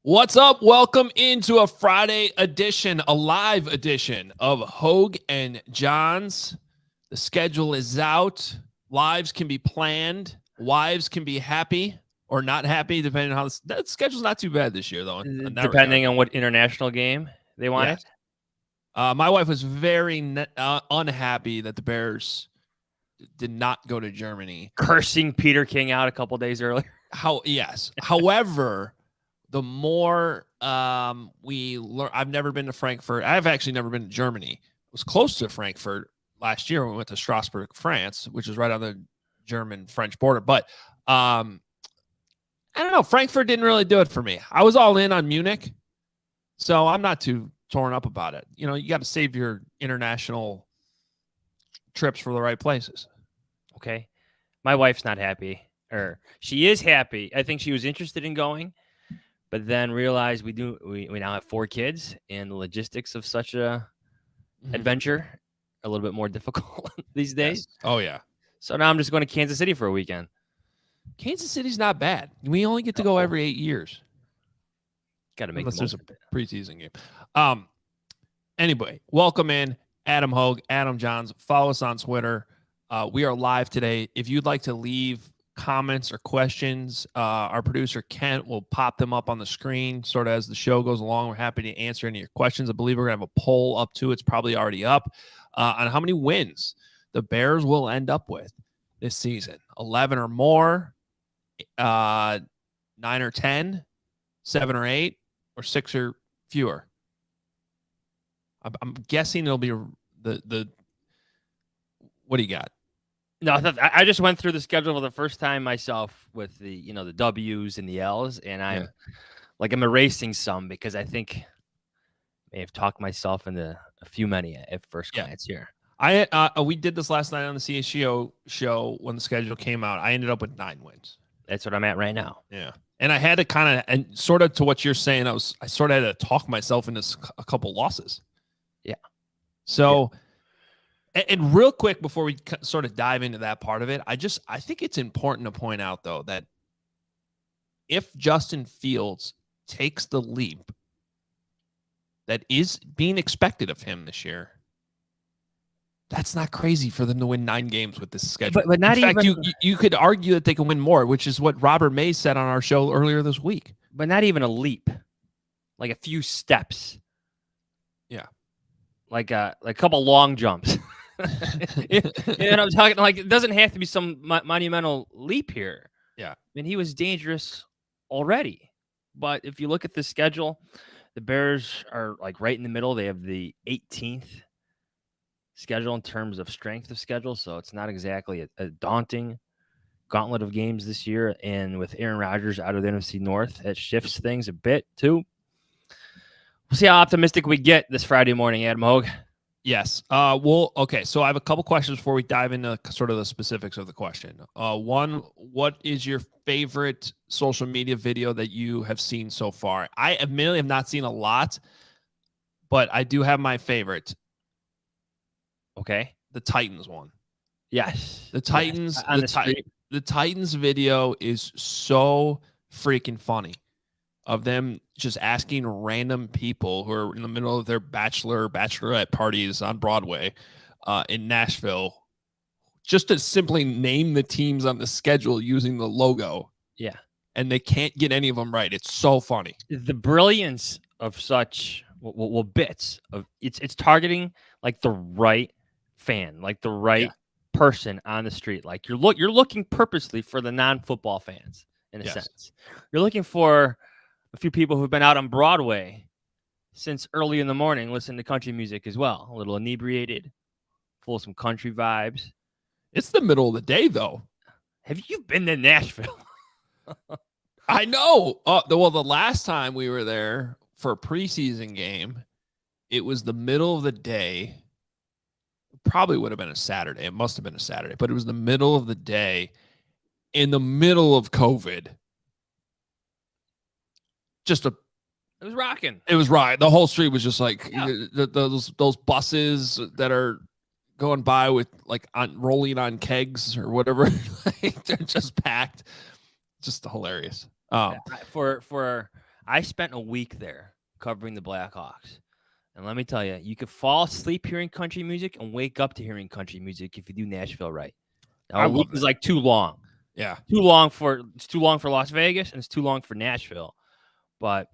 What's up? Welcome into a Friday edition, a live edition of Hoge and Jahns. The schedule is out. Lives can be planned. Wives can be happy or not happy, depending on how that schedule's not too bad this year, though. Depending on what international game they wanted. Yes. My wife was very unhappy that the Bears did not go to Germany. Cursing Peter King out a couple days earlier. However, the more we learn, I've never been to Frankfurt. I've actually never been to Germany. I was close to Frankfurt last year when we went to Strasbourg, France, which is right on the German-French border. But I don't know. Frankfurt didn't really do it for me. I was all in on Munich, so I'm not too torn up about it. You know, you got to save your international trips for the right places. Okay. My wife's not happy. Or she is happy. I think she was interested in going, but then realized we now have 4 kids, and the logistics of such a adventure are a little bit more difficult these days. Yes. Oh, yeah. So now I'm just going to Kansas City for a weekend. Kansas City's not bad. We only get to go every 8 years. Got to make the most of it. Preseason game. Anyway, welcome in Adam Hoge, Adam Jahns. Follow us on Twitter. We are live today. If you'd like to leave comments or questions, our producer Kent will pop them up on the screen sort of as the show goes along. We're happy to answer any of your questions. I believe we're gonna have a poll up too. It's probably already up on how many wins the Bears will end up with this season. 11 or more, 9 or 10, 7 or 8, or 6 or fewer. I'm guessing it'll be the what do you got? No, I just went through the schedule for the first time myself with the the W's and the L's, and I'm erasing some because I think I may have talked myself into a few many at first glance here. We did this last night on the CHGO show when the schedule came out. I ended up with 9 wins. That's what I'm at right now. Yeah, and I had to kind of, and sort of to what you're saying, I sort of had to talk myself into a couple losses. Yeah. So. Yeah. And real quick, before we sort of dive into that part of it, I think it's important to point out, though, that if Justin Fields takes the leap that is being expected of him this year, that's not crazy for them to win 9 games with this schedule. But not in fact, you could argue that they can win more, which is what Robert May said on our show earlier this week. But not even a leap, like a few steps. Yeah. Like a couple long jumps. And I'm talking like it doesn't have to be some monumental leap here. Yeah. I mean, he was dangerous already. But if you look at the schedule, the Bears are like right in the middle. They have the 18th schedule in terms of strength of schedule. So it's not exactly a daunting gauntlet of games this year. And with Aaron Rodgers out of the NFC North, it shifts things a bit too. We'll see how optimistic we get this Friday morning, Adam Hoge. Yes. Okay. So I have a couple questions before we dive into sort of the specifics of the question. One, what is your favorite social media video that you have seen so far? I admittedly have not seen a lot, but I do have my favorite. Okay. The Titans one. Yes. The Titans. Yes. The Titans video is so freaking funny. Of them just asking random people who are in the middle of their bachelorette parties on Broadway in Nashville just to simply name the teams on the schedule using the logo. Yeah. And they can't get any of them right. It's so funny. The brilliance of such bits of it's targeting like the right fan, like the right person on the street. Like you're looking purposely for the non-football fans in a sense. You're looking for a few people who've been out on Broadway since early in the morning, listening to country music as well. A little inebriated, full of some country vibes. It's the middle of the day, though. Have you been to Nashville? I know. Well, the last time we were there for a preseason game, it was the middle of the day. Probably would have been a Saturday. It must have been a Saturday, but it was the middle of the day in the middle of COVID. It was rocking. It was right. The whole street was just like those buses that are going by with like rolling on kegs or whatever. Like, they're just packed. Just hilarious. For I spent a week there covering the Blackhawks. And let me tell you, you could fall asleep hearing country music and wake up to hearing country music if you do Nashville right. Now, I a love week is that. like too long. Yeah. It's too long for Las Vegas and it's too long for Nashville. But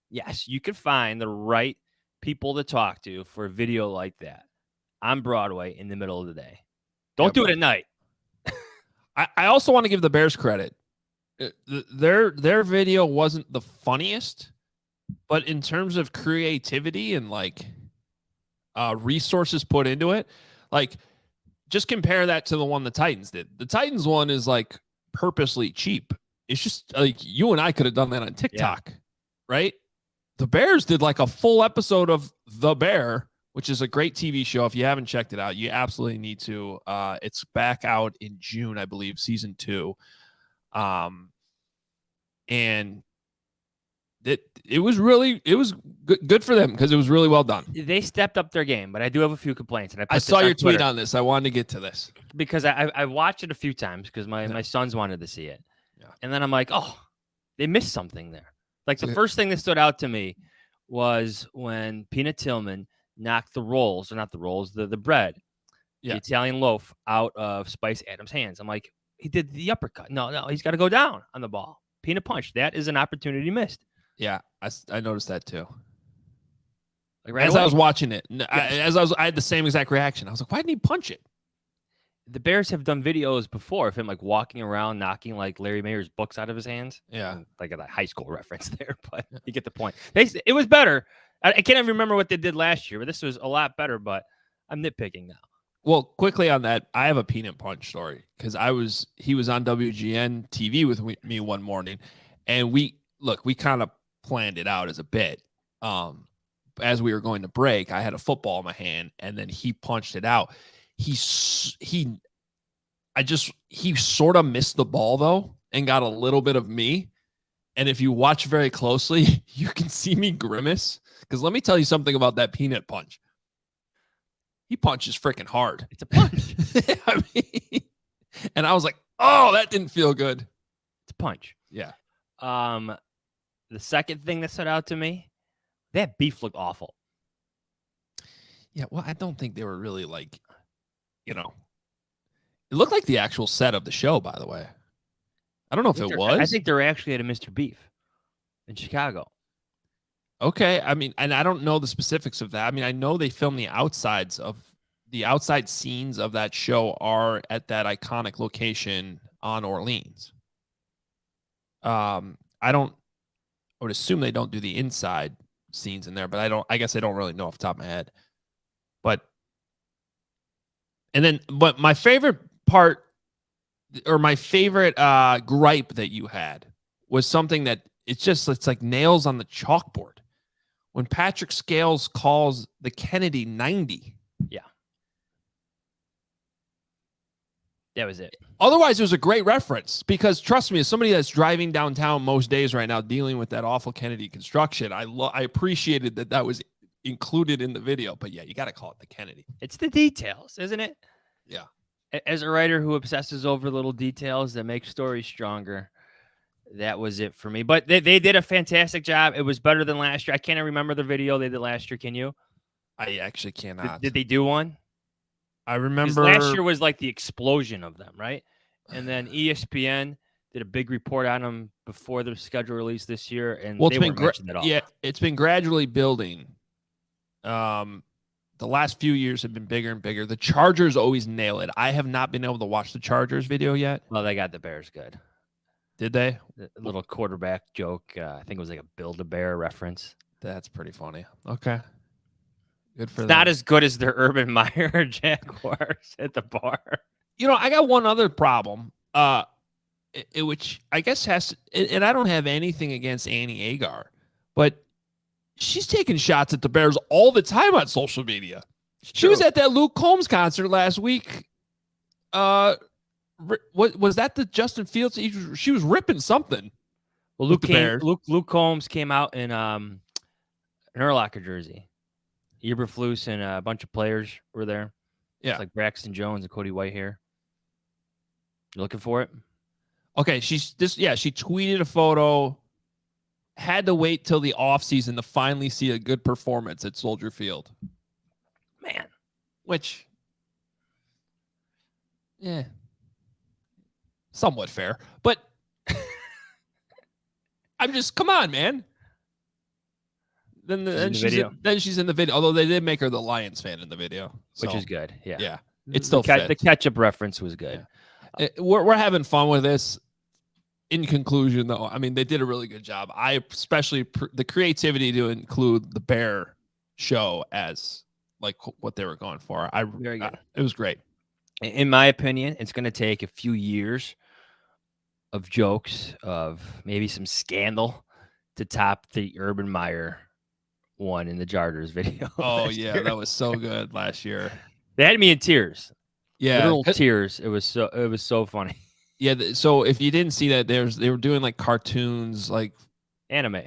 yes, you could find the right people to talk to for a video like that on Broadway in the middle of the day. Don't do it at night. I also want to give the Bears credit. Their video wasn't the funniest, but in terms of creativity and like resources put into it, like just compare that to the one the Titans did. The Titans one is like purposely cheap. It's just like you and I could have done that on TikTok, right? The Bears did like a full episode of The Bear, which is a great TV show. If you haven't checked it out, you absolutely need to. It's back out in June, I believe, season 2. And it was good for them because it was really well done. They stepped up their game, but I do have a few complaints. And I saw your tweet on this. I wanted to get to this because I watched it a few times because my sons wanted to see it. Yeah. And then I'm like, oh, they missed something there. Like the first thing that stood out to me was when Peanut Tillman knocked the bread, the Italian loaf out of Spice Adams' hands. I'm like, he did the uppercut. No, he's got to go down on the ball. Peanut punch. That is an opportunity missed. Yeah, I noticed that too. Like right as away. I was watching it, I had the same exact reaction. I was like, why didn't he punch it? The Bears have done videos before of him like walking around, knocking like Larry Mayer's books out of his hands. Yeah, like a high school reference there, but you get the point. It was better. I can't even remember what they did last year, but this was a lot better. But I'm nitpicking now. Well, quickly on that, I have a peanut punch story because he was on WGN TV with me one morning, and we kind of planned it out as a bit. As we were going to break, I had a football in my hand, and then he punched it out. He sort of missed the ball though, and got a little bit of me. And if you watch very closely, you can see me grimace because let me tell you something about that peanut punch. He punches freaking hard. It's a punch. And I was like, oh, that didn't feel good. It's a punch. Yeah. The second thing that stood out to me, that beef looked awful. Yeah, well, I don't think they were really like, it looked like the actual set of the show, by the way. I don't know if it was. I think they're actually at a Mr. Beef in Chicago. Okay, I mean, and I don't know the specifics of that. I mean, I know they filmed the outside scenes of that show are at that iconic location on Orleans. I would assume they don't do the inside scenes in there, but I guess I don't really know off the top of my head. But my favorite part or my favorite gripe that you had was something that it's like nails on the chalkboard. When Patrick Scales calls the Kennedy 90. Yeah. That was it. Otherwise, it was a great reference because trust me, as somebody that's driving downtown most days right now, dealing with that awful Kennedy construction, I appreciated that was included in the video. But yeah, you got to call it the Kennedy. It's the details, isn't it? Yeah. As a writer who obsesses over little details that make stories stronger, that was it for me. But they did a fantastic job. It was better than last year. I can't remember the video they did last year. Can you? I actually cannot. Did they do one? I remember last year was like the explosion of them, right? And then ESPN did a big report on them before the schedule release this year, and they weren't mentioned at all. Yeah, it's been gradually building. The last few years have been bigger and bigger. The Chargers always nail it. I have not been able to watch the Chargers video yet. Well, they got the Bears good. Did they? A little quarterback joke. I think it was like a Build-A-Bear reference. That's pretty funny. Okay. Good for them. Not as good as their Urban Meyer Jaguars at the bar. I got one other problem, which I guess and I don't have anything against Annie Agar, but she's taking shots at the Bears all the time on social media. She was at that Luke Combs concert last week. What was that? The Justin Fields? She was ripping something. Well, Luke Combs came out in an Urlacher jersey. Eberflus and a bunch of players were there. Yeah, it's like Braxton Jones and Cody Whitehair. You looking for it? Okay, she tweeted a photo had to wait till the offseason to finally see a good performance at Soldier Field. Man. Which, yeah, somewhat fair. But I'm just, come on, man. Then she's in the video. Although they did make her the Lions fan in the video, which is good. Yeah, yeah, it still fits. The ketchup reference was good. Yeah. We're having fun with this. In conclusion, though, I mean, they did a really good job. I especially the creativity to include the bear show as like what they were going for. Very good. It was great. In my opinion, it's going to take a few years of jokes, of maybe some scandal to top the Urban Meyer one in the Jarders video. Oh yeah, that was so good last year. They had me in tears. Yeah, literal tears. It was so funny. Yeah, so if you didn't see that, they were doing like cartoons, like anime.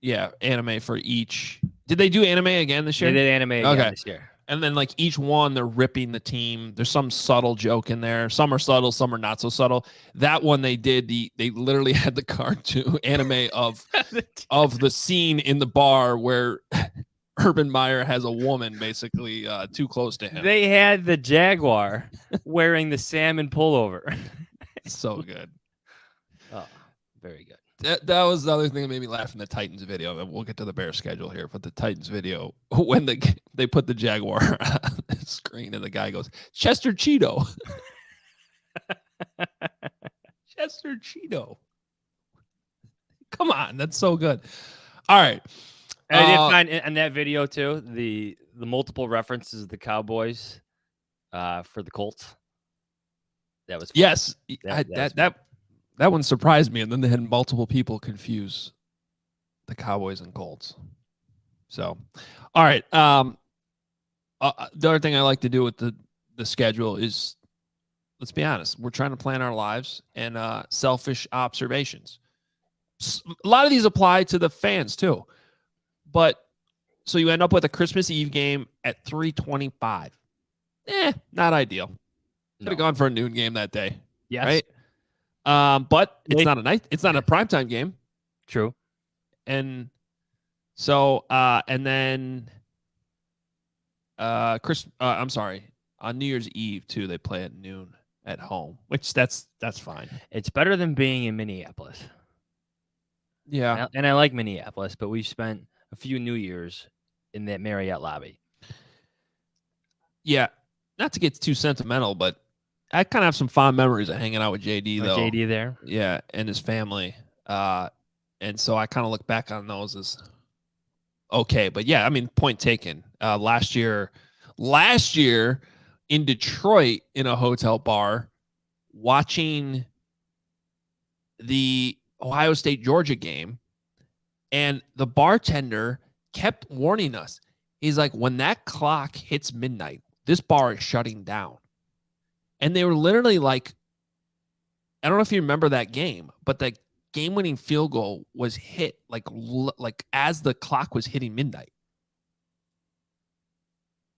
Yeah, anime for each. Did they do anime again this year? They did anime again this year. And then like each one, they're ripping the team. There's some subtle joke in there. Some are subtle, some are not so subtle. That one they did. They literally had the cartoon anime of the scene in the bar where Urban Meyer has a woman basically too close to him. They had the Jaguar wearing the salmon pullover. So good. Oh, very good. That was the other thing that made me laugh in the Titans video. We'll get to the Bears schedule here, but the Titans video, when they put the Jaguar on the screen and the guy goes, Chester Cheeto. Chester Cheeto. Come on, that's so good. All right. And I did find in that video too the multiple references of the Cowboys for the Colts. That was fun. Yes. That one surprised me, and then they had multiple people confuse the Cowboys and Colts. So, all right. The other thing I like to do with the schedule is, let's be honest, we're trying to plan our lives, and selfish observations. A lot of these apply to the fans too. But so you end up with a Christmas Eve game at 3:25. Not ideal. Could have gone for a noon game that day. Yes. Right? But it's not a night. It's not a primetime game. True. And so, and then, I'm sorry, on New Year's Eve too, they play at noon at home, which that's fine. It's better than being in Minneapolis. Yeah. And I like Minneapolis, but we spent a few New Years in that Marriott lobby. Yeah. Not to get too sentimental, but I kind of have some fond memories of hanging out with JD, though. JD there? Yeah, and his family. And so I kind of look back on those as okay. But yeah, I mean, point taken. Last year in Detroit in a hotel bar, watching the Ohio State-Georgia game, and the bartender kept warning us. He's like, when that clock hits midnight, this bar is shutting down. And they were literally like, I don't know if you remember that game, but the game-winning field goal was hit like as the clock was hitting midnight.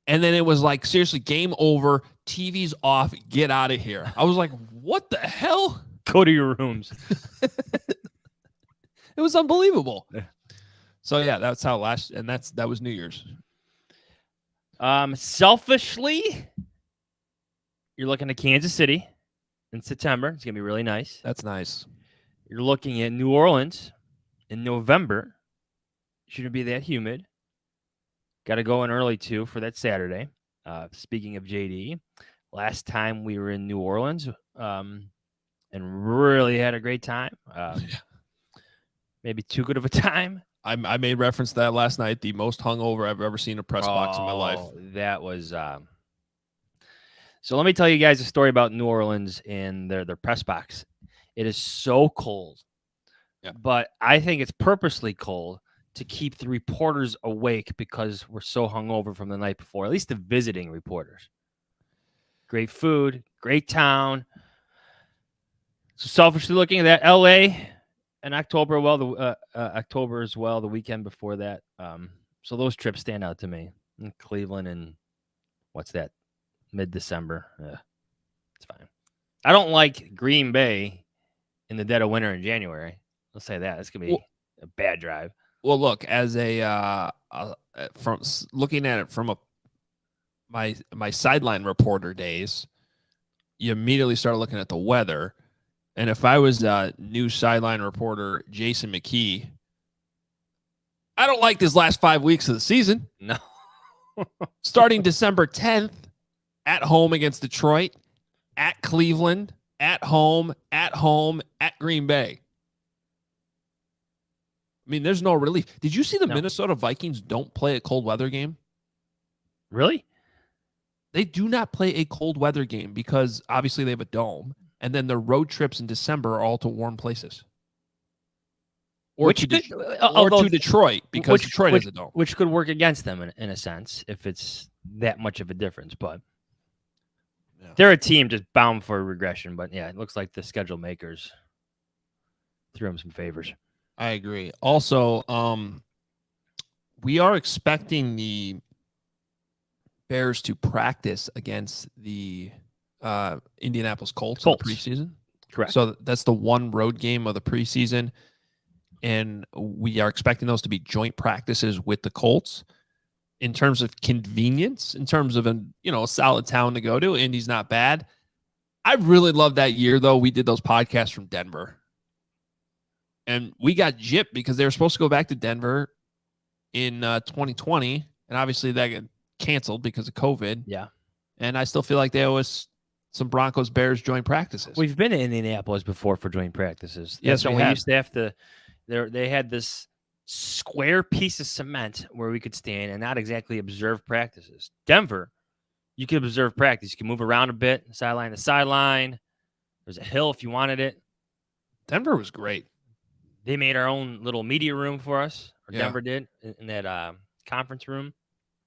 And then it was like, seriously, game over, TV's off, get out of here. I was like, what the hell? Go to your rooms. It was unbelievable. So yeah, that's how that was New Year's. Selfishly, you're looking at Kansas City in September. It's going to be really nice. That's nice. You're looking at New Orleans in November. Shouldn't be that humid. Got to go in early, too, for that Saturday. Speaking of JD, last time we were in New Orleans and really had a great time. Maybe too good of a time. I made reference to that last night. The most hungover I've ever seen a press box in my life. That was... So let me tell you guys a story about New Orleans and their press box. It is so cold, but I think it's purposely cold to keep the reporters awake because we're so hungover from the night before, at least the visiting reporters. Great food, great town. So selfishly looking at that, LA in October, October as well, the weekend before that. So those trips stand out to me. In Cleveland and what's that? Mid-December. It's fine. I don't like Green Bay in the dead of winter in January. Let's say that. It's going to be... A bad drive. Well, look, as from looking at it from my sideline reporter days, you immediately start looking at the weather. And if I was new sideline reporter Jason McKee, I don't like this last 5 weeks of the season. No. Starting December 10th, at home against Detroit, at Cleveland, at home, at Green Bay. I mean, there's no relief. Did you see the Minnesota Vikings don't play a cold weather game? Really? They do not play a cold weather game because obviously they have a dome, and then their road trips in December are all to warm places. Or to Detroit because Detroit has a dome. Which could work against them in a sense if it's that much of a difference. But they're a team just bound for regression. But, yeah, it looks like the schedule makers threw them some favors. I agree. Also, we are expecting the Bears to practice against the Indianapolis Colts. In the preseason. Correct. So that's the one road game of the preseason. And we are expecting those to be joint practices with the Colts. In terms of convenience, in terms of a solid town to go to, Indy's not bad. I really loved that year, though. We did those podcasts from Denver. And we got gypped because they were supposed to go back to Denver in 2020. And obviously that got canceled because of COVID. Yeah. And I still feel like they owe us some Broncos-Bears joint practices. We've been to Indianapolis before for joint practices. Yes, we used to have to. They had this square piece of cement where we could stand and not exactly observe practices. Denver, you could observe practice. You can move around a bit, sideline to sideline. There's a hill if you wanted it. Denver was great. They made our own little media room for us, or Denver did, in that conference room.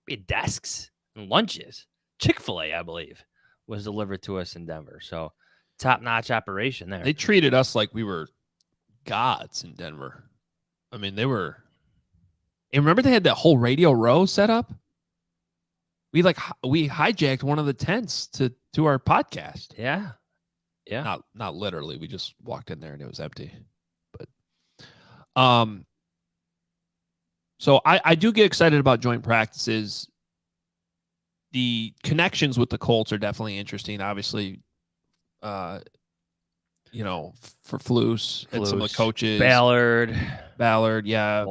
We had desks and lunches. Chick-fil-A, I believe, was delivered to us in Denver. So, top-notch operation there. They treated us like we were gods in Denver. I mean, they were. And remember they had that whole Radio Row set up? We hijacked one of the tents to our podcast. Yeah. Not literally. We just walked in there and it was empty. But so I do get excited about joint practices. The connections with the Colts are definitely interesting. Obviously, for Flus and some of the coaches. Ballard, yeah.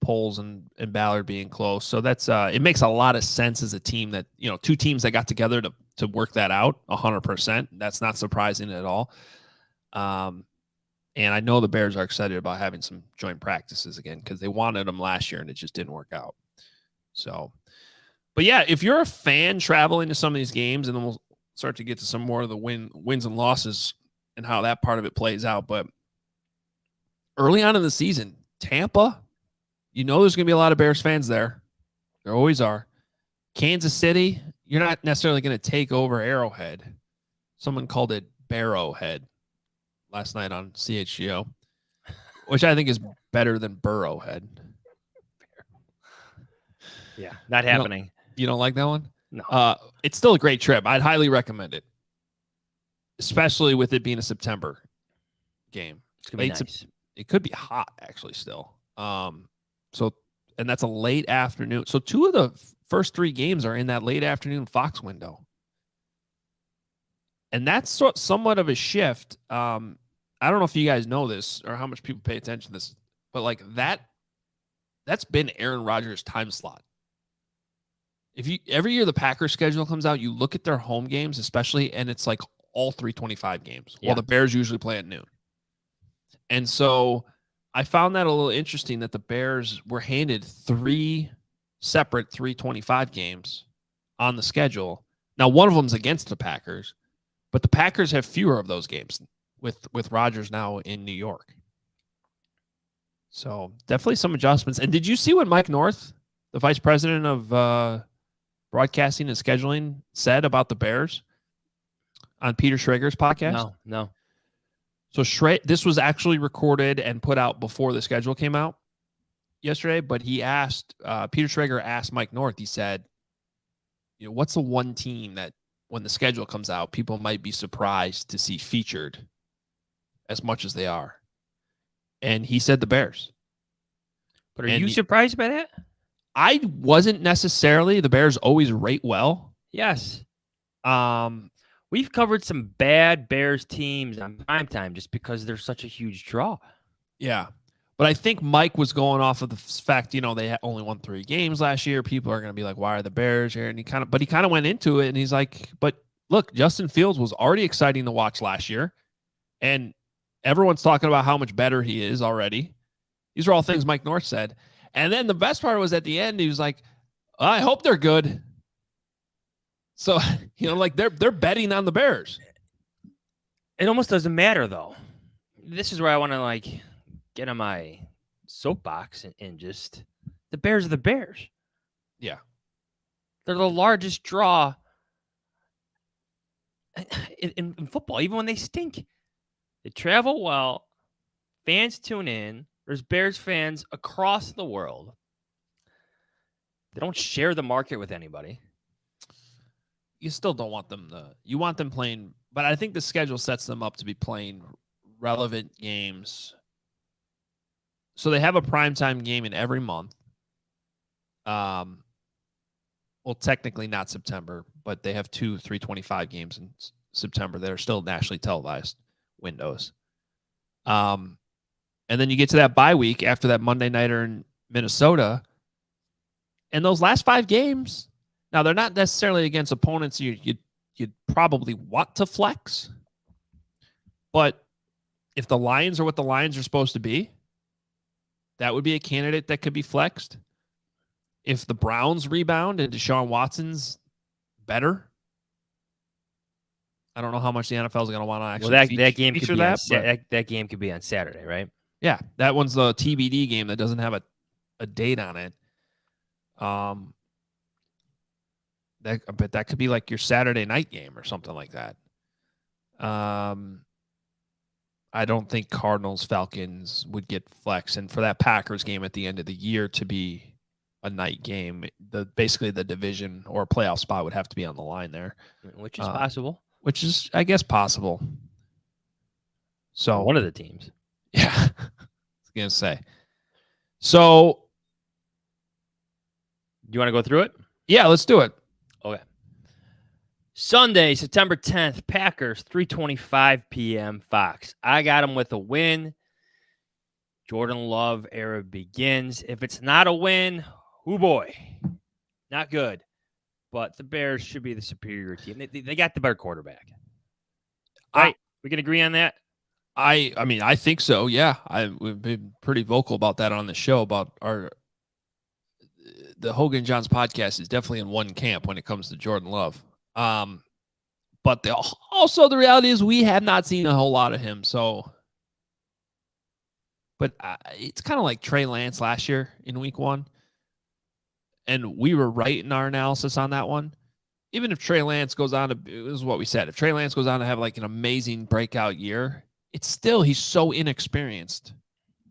Poles and Ballard being close. So that's it makes a lot of sense as a team that, two teams that got together to work that out 100%. That's not surprising at all. And I know the Bears are excited about having some joint practices again because they wanted them last year and it just didn't work out. So, but yeah, if you're a fan traveling to some of these games, and then we'll start to get to some more of the wins and losses and how that part of it plays out. But early on in the season, Tampa, there's going to be a lot of Bears fans there. There always are. Kansas City, you're not necessarily going to take over Arrowhead. Someone called it Barrowhead last night on CHGO, which I think is better than Burrowhead. Yeah, not happening. You don't like that one? No. It's still a great trip. I'd highly recommend it, especially with it being a September game. It's going to be nice. It could be hot, actually, still. And that's a late afternoon. So 2 of the first 3 games are in that late afternoon Fox window. And that's somewhat of a shift. I don't know if you guys know this or how much people pay attention to this, but that's been Aaron Rodgers' time slot. Every year the Packers schedule comes out, you look at their home games, especially, and it's like all 3:25 games, while the Bears usually play at noon. And so I found that a little interesting that the Bears were handed 3 separate 3:25 games on the schedule. Now, one of them's against the Packers, but the Packers have fewer of those games with Rodgers now in New York. So definitely some adjustments. And did you see what Mike North, the vice president of broadcasting and scheduling, said about the Bears on Peter Schrager's podcast? No. So this was actually recorded and put out before the schedule came out yesterday, but he asked, Peter Schrager asked Mike North, he said, what's the one team that when the schedule comes out, people might be surprised to see featured as much as they are? And he said the Bears. But are you surprised by that? I wasn't necessarily. The Bears always rate well. Yes. We've covered some bad Bears teams on primetime just because they're such a huge draw. Yeah. But I think Mike was going off of the fact, they only won 3 games last year. People are going to be like, why are the Bears here? And he kind of went into it and he's like, but look, Justin Fields was already exciting to watch last year. And everyone's talking about how much better he is already. These are all things Mike North said. And then the best part was at the end, he was like, I hope they're good. So, they're betting on the Bears. It almost doesn't matter, though. This is where I want to, get on my soapbox and just the Bears are the Bears. Yeah. They're the largest draw in football, even when they stink. They travel well. Fans tune in. There's Bears fans across the world. They don't share the market with anybody. You still don't want them you want them playing, but I think the schedule sets them up to be playing relevant games. So they have a primetime game in every month. Well, technically not September, but they have 2 325 games in September that are still nationally televised windows. And then you get to that bye week after that Monday nighter in Minnesota. And those last 5 games, now they're not necessarily against opponents you'd probably want to flex. But if the Lions are what the Lions are supposed to be, that would be a candidate that could be flexed. If the Browns rebound and Deshaun Watson's better, I don't know how much the NFL is going to want to actually that game feature could be that. That game could be on Saturday, right? Yeah, that one's the TBD game that doesn't have a date on it. But that could be like your Saturday night game or something like that. I don't think Cardinals-Falcons would get flex. And for that Packers game at the end of the year to be a night game, basically the division or playoff spot would have to be on the line there. Which is possible. Which is, I guess, possible. So one of the teams. Yeah. I was going to say. So. Do you want to go through it? Yeah, let's do it. Okay. Sunday, September 10th, Packers, 3:25 p.m. Fox. I got them with a win. Jordan Love era begins. If it's not a win, oh boy, not good. But the Bears should be the superior team. They got the better quarterback. Right? We can agree on that? I mean, I think so, yeah. We've been pretty vocal about that on the show, about the Hoge Jahns podcast is definitely in one camp when it comes to Jordan Love. But also the reality is we have not seen a whole lot of him. So, but it's kind of like Trey Lance last year in week 1. And we were right in our analysis on that one. Even if Trey Lance goes on to, this is what we said, if Trey Lance goes on to have like an amazing breakout year, it's still, he's so inexperienced,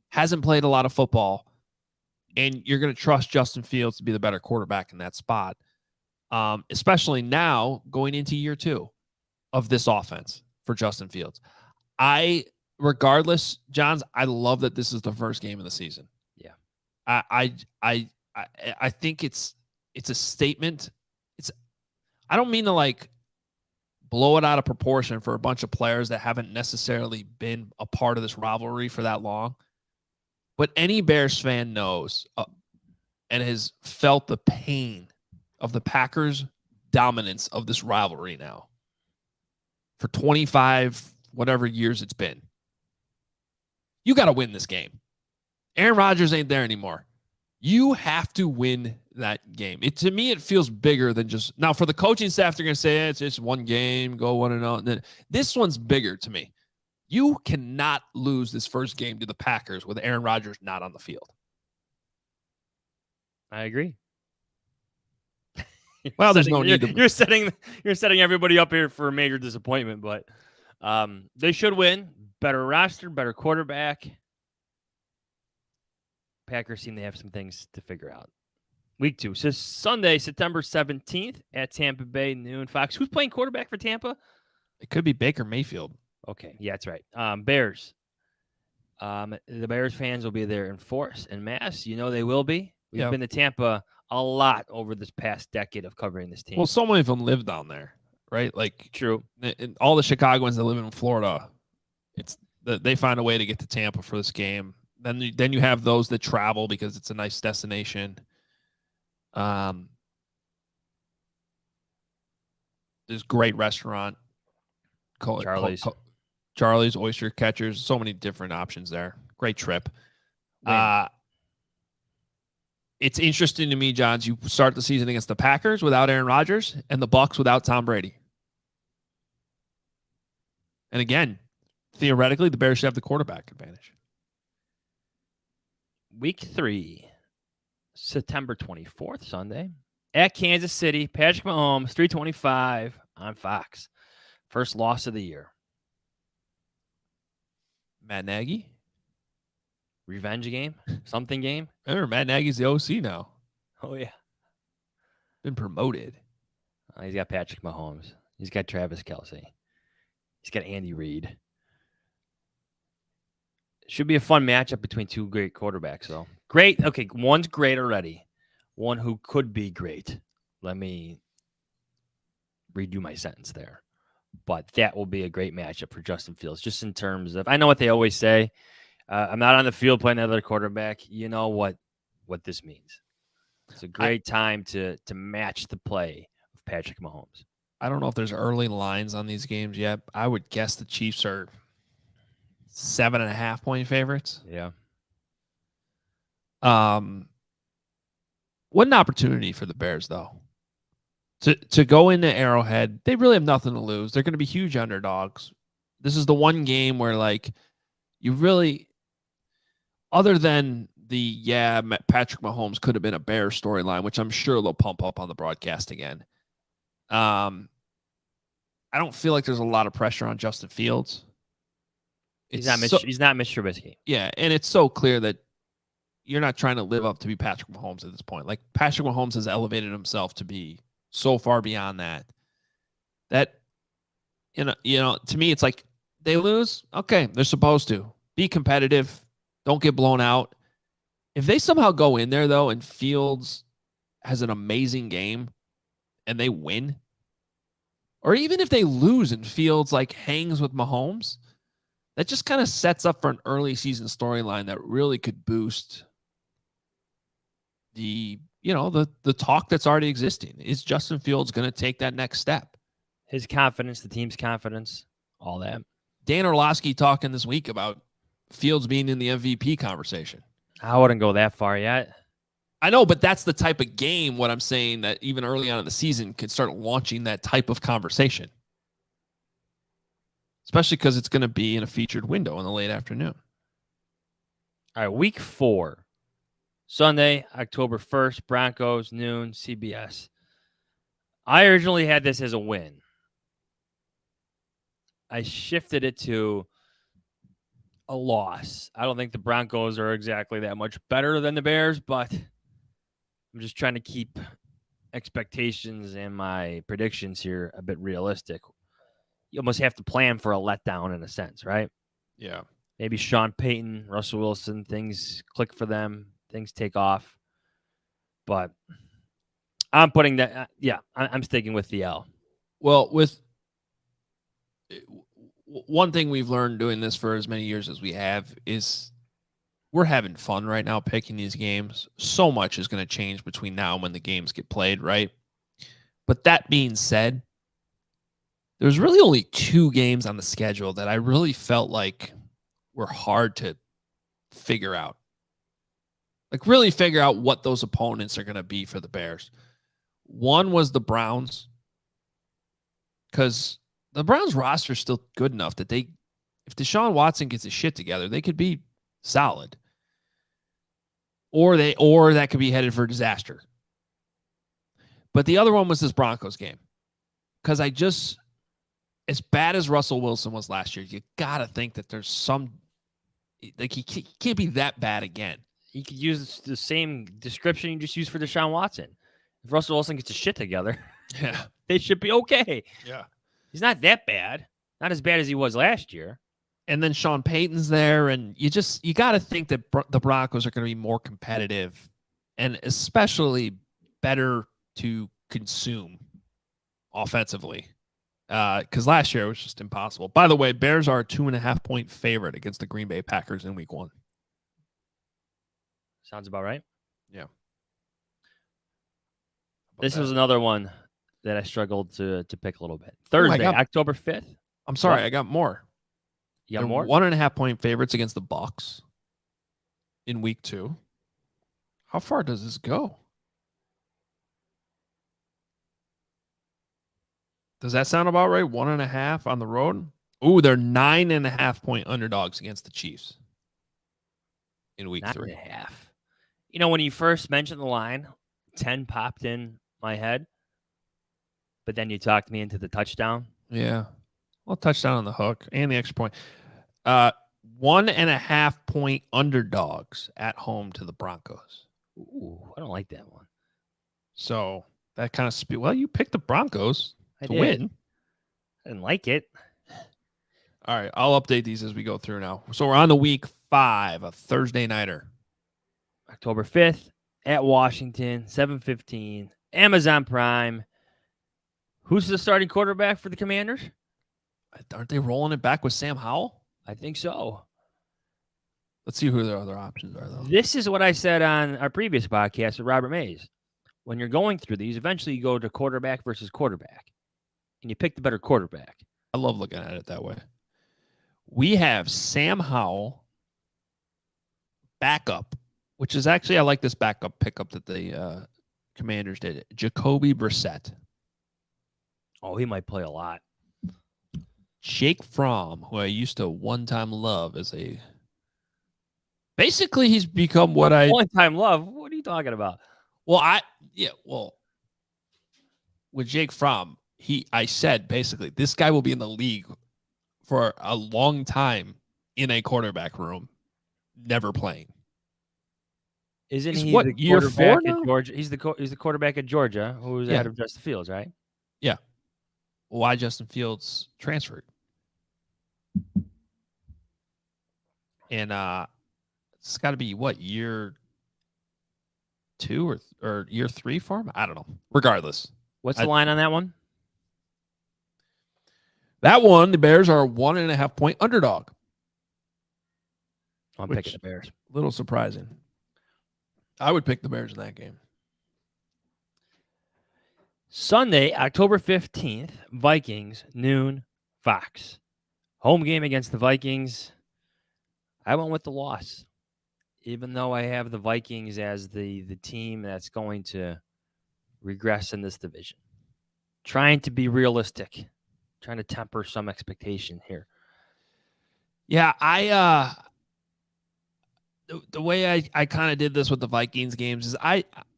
hasn't played a lot of football. And you're going to trust Justin Fields to be the better quarterback in that spot, especially now going into year 2 of this offense for Justin Fields. Regardless, Johns, I love that this is the first game of the season. Yeah, I think it's a statement. I don't mean to like blow it out of proportion for a bunch of players that haven't necessarily been a part of this rivalry for that long. But any Bears fan knows and has felt the pain of the Packers' dominance of this rivalry now for 25, whatever years it's been. You got to win this game. Aaron Rodgers ain't there anymore. You have to win that game. To me, it feels bigger than just, now for the coaching staff, they're going to say, it's just one game, go 1-0. And then this one's bigger to me. You cannot lose this first game to the Packers with Aaron Rodgers not on the field. I agree. Well, there's no need to. You're setting everybody up here for a major disappointment, but they should win. Better roster, better quarterback. Packers seem to have some things to figure out. Week 2. So Sunday, September 17th at Tampa Bay, noon Fox. Who's playing quarterback for Tampa? It could be Baker Mayfield. Okay, yeah, that's right. Bears. The Bears fans will be there in force and mass. You know they will be. We've Yeah. been to Tampa a lot over this past decade of covering this team. Well, so many of them live down there, right? Like True. all the Chicagoans that live in Florida, they find a way to get to Tampa for this game. Then you have those that travel because it's a nice destination. There's great restaurant, Charlie's Oyster Catchers. So many different options there. Great trip. It's interesting to me, Johns. You start the season against the Packers without Aaron Rodgers and the Bucs without Tom Brady. And again, theoretically, the Bears should have the quarterback advantage. Week 3, September 24th, Sunday, at Kansas City. Patrick Mahomes, 325 on Fox. First loss of the year. Matt Nagy? Revenge game? Something game? Remember, Matt Nagy's the OC now. Oh, yeah. Been promoted. He's got Patrick Mahomes. He's got Travis Kelce. He's got Andy Reid. Should be a fun matchup between two great quarterbacks, though. Great. Okay, one's great already. One who could be great. Let me redo my sentence there. But that will be a great matchup for Justin Fields, just in terms of, I know what they always say. I'm not on the field playing another quarterback. You know what this means. It's a great time to match the play of Patrick Mahomes. I don't know if there's early lines on these games yet. I would guess the Chiefs are 7.5-point favorites. Yeah. What an opportunity for the Bears, though. To go into Arrowhead, they really have nothing to lose. They're going to be huge underdogs. This is the one game where, like, you really, other than Patrick Mahomes could have been a Bears storyline, which I'm sure they'll pump up on the broadcast again. I don't feel like there's a lot of pressure on Justin Fields. He's not Mr. Trubisky. Yeah, and it's so clear that you're not trying to live up to be Patrick Mahomes at this point. Like, Patrick Mahomes has elevated himself to be so far beyond that. That, you know, to me, it's like they lose. Okay, they're supposed to be competitive. Don't get blown out. If they somehow go in there, though, and Fields has an amazing game and they win, or even if they lose and Fields like hangs with Mahomes, that just kind of sets up for an early season storyline that really could boost the talk that's already existing. Is Justin Fields going to take that next step? His confidence, the team's confidence, all that. Dan Orlovsky talking this week about Fields being in the MVP conversation. I wouldn't go that far yet. I know, but that's the type of game, what I'm saying, that even early on in the season could start launching that type of conversation. Especially because it's going to be in a featured window in the late afternoon. All right, week 4. Sunday, October 1st, Broncos, noon, CBS. I originally had this as a win. I shifted it to a loss. I don't think the Broncos are exactly that much better than the Bears, but I'm just trying to keep expectations and my predictions here a bit realistic. You almost have to plan for a letdown in a sense, right? Yeah. Maybe Sean Payton, Russell Wilson, things click for them, things take off. But I'm putting that, I'm sticking with the L. Well, with one thing we've learned doing this for as many years as we have is we're having fun right now picking these games. So much is going to change between now and when the games get played, right? But that being said, there's really only 2 games on the schedule that I really felt like were hard to figure out. Like, really figure out what those opponents are going to be for the Bears. One was the Browns, because the Browns roster is still good enough that if Deshaun Watson gets his shit together, they could be solid. Or that could be headed for disaster. But the other one was this Broncos game. Because as bad as Russell Wilson was last year, you got to think that there's some, like, he can't be that bad again. You could use the same description you just used for Deshaun Watson. If Russell Wilson gets his shit together, they should be okay. Yeah. He's not that bad. Not as bad as he was last year. And then Sean Payton's there, and you got to think that the Broncos are going to be more competitive and especially better to consume offensively. Because last year it was just impossible. By the way, Bears are a 2.5-point favorite against the Green Bay Packers in Week 1. Sounds about right. Yeah. This was another one that I struggled to pick a little bit. Thursday, October 5th. I'm sorry, I got more. You got more? 1.5-point favorites against the Bucs in Week 2. How far does this go? Does that sound about right? 1.5 on the road. Ooh, they're 9.5-point underdogs against the Chiefs in Week 3. 9.5. You know, when you first mentioned the line, 10 popped in my head, but then you talked me into the touchdown. Yeah, well, touchdown on the hook and the extra point. 1.5-point underdogs at home to the Broncos. Ooh, I don't like that one. So that kind of well, you picked the Broncos to win. I didn't like it. All right, I'll update these as we go through now. So we're on to Week 5, a Thursday nighter. October 5th at Washington, 7:15, Amazon Prime. Who's the starting quarterback for the Commanders? Aren't they rolling it back with Sam Howell? I think so. Let's see who their other options are, though. This is what I said on our previous podcast with Robert Mays. When you're going through these, eventually you go to quarterback versus quarterback, and you pick the better quarterback. I love looking at it that way. We have Sam Howell, backup, which is actually, I like this backup pickup that the Commanders did. Jacoby Brissett. Oh, he might play a lot. Jake Fromm, who I used to one-time love as a... Basically, he's become what I... One-time love? What are you talking about? Well, with Jake Fromm, I said, basically, this guy will be in the league for a long time in a quarterback room, never playing. Isn't he the year 4 at Georgia? He's the quarterback at Georgia who was ahead of Justin Fields, right? Yeah. Why Justin Fields transferred. And it's got to be what, year 2 or year 3 for him? I don't know. Regardless. What's the line on that one? That one, the Bears are a 1.5-point underdog. I'm picking the Bears. A little surprising. I would pick the Bears in that game. Sunday, October 15th, Vikings, noon, Fox. Home game against the Vikings. I went with the loss, even though I have the Vikings as the team that's going to regress in this division. Trying to be realistic. Trying to temper some expectation here. Yeah, the way I kind of did this with the Vikings games is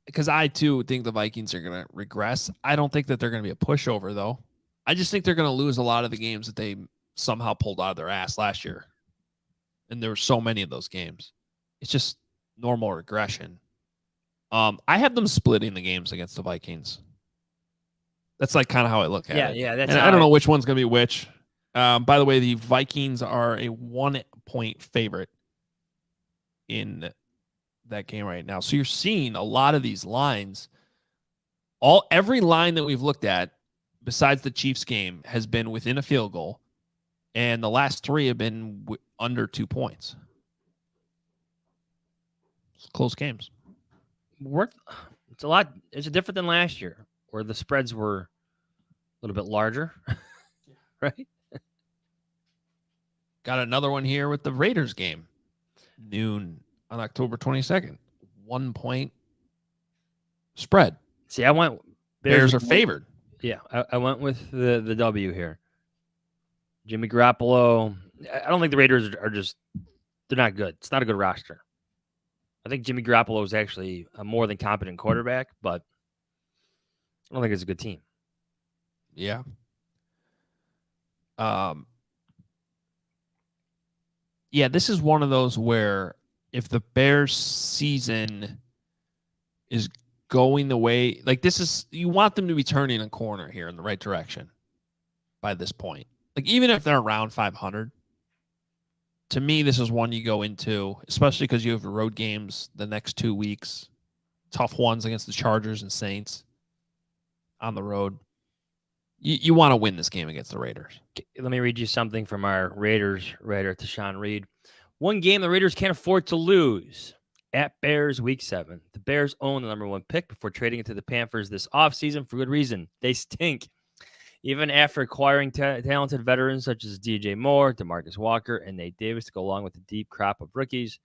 because I too think the Vikings are going to regress. I don't think that they're going to be a pushover, though. I just think they're going to lose a lot of the games that they somehow pulled out of their ass last year. And there were so many of those games. It's just normal regression. I have them splitting the games against the Vikings. That's like kind of how I look at it. Yeah, that's. And I don't know which one's going to be which. By the way, the Vikings are a 1-point favorite in that game right now. So you're seeing a lot of these lines. Every line that we've looked at, besides the Chiefs game, has been within a field goal, and the last 3 have been under 2 points. It's close games. It's a lot. It's different than last year, where the spreads were a little bit larger, right? Got another one here with the Raiders game. Noon on October 22nd. 1-point spread. See, I went... Bears are favored. Yeah, I went with the W here. Jimmy Garoppolo. I don't think the Raiders are just... They're not good. It's not a good roster. I think Jimmy Garoppolo is actually a more than competent quarterback, but I don't think it's a good team. Yeah. Yeah, this is one of those where if the Bears season is going the way, like this is, you want them to be turning a corner here in the right direction by this point. Like even if they're around 500, to me, this is one you go into, especially because you have road games the next 2 weeks, tough ones against the Chargers and Saints on the road. You want to win this game against the Raiders. Let me read you something from our Raiders writer, Tashawn Reed. One game the Raiders can't afford to lose. At Bears, Week 7. The Bears own the number 1 pick before trading it to the Panthers this offseason for good reason. They stink. Even after acquiring talented veterans such as DJ Moore, DeMarcus Walker, and Nate Davis to go along with a deep crop of rookies,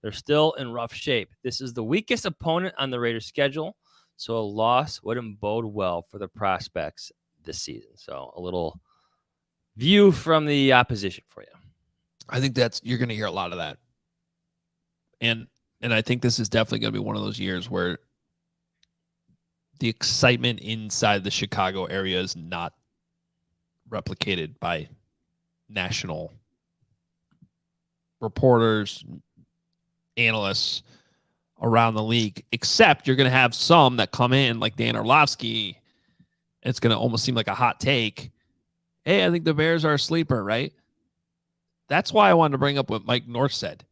they're still in rough shape. This is the weakest opponent on the Raiders' schedule, so a loss wouldn't bode well for the prospects this season. So a little view from the opposition for you. I think you're going to hear a lot of that. And I think this is definitely going to be one of those years where the excitement inside the Chicago area is not replicated by national reporters, analysts around the league, except you're going to have some that come in like Dan Orlovsky. It's going to almost seem like a hot take. Hey, I think the Bears are a sleeper, right? That's why I wanted to bring up what Mike North said.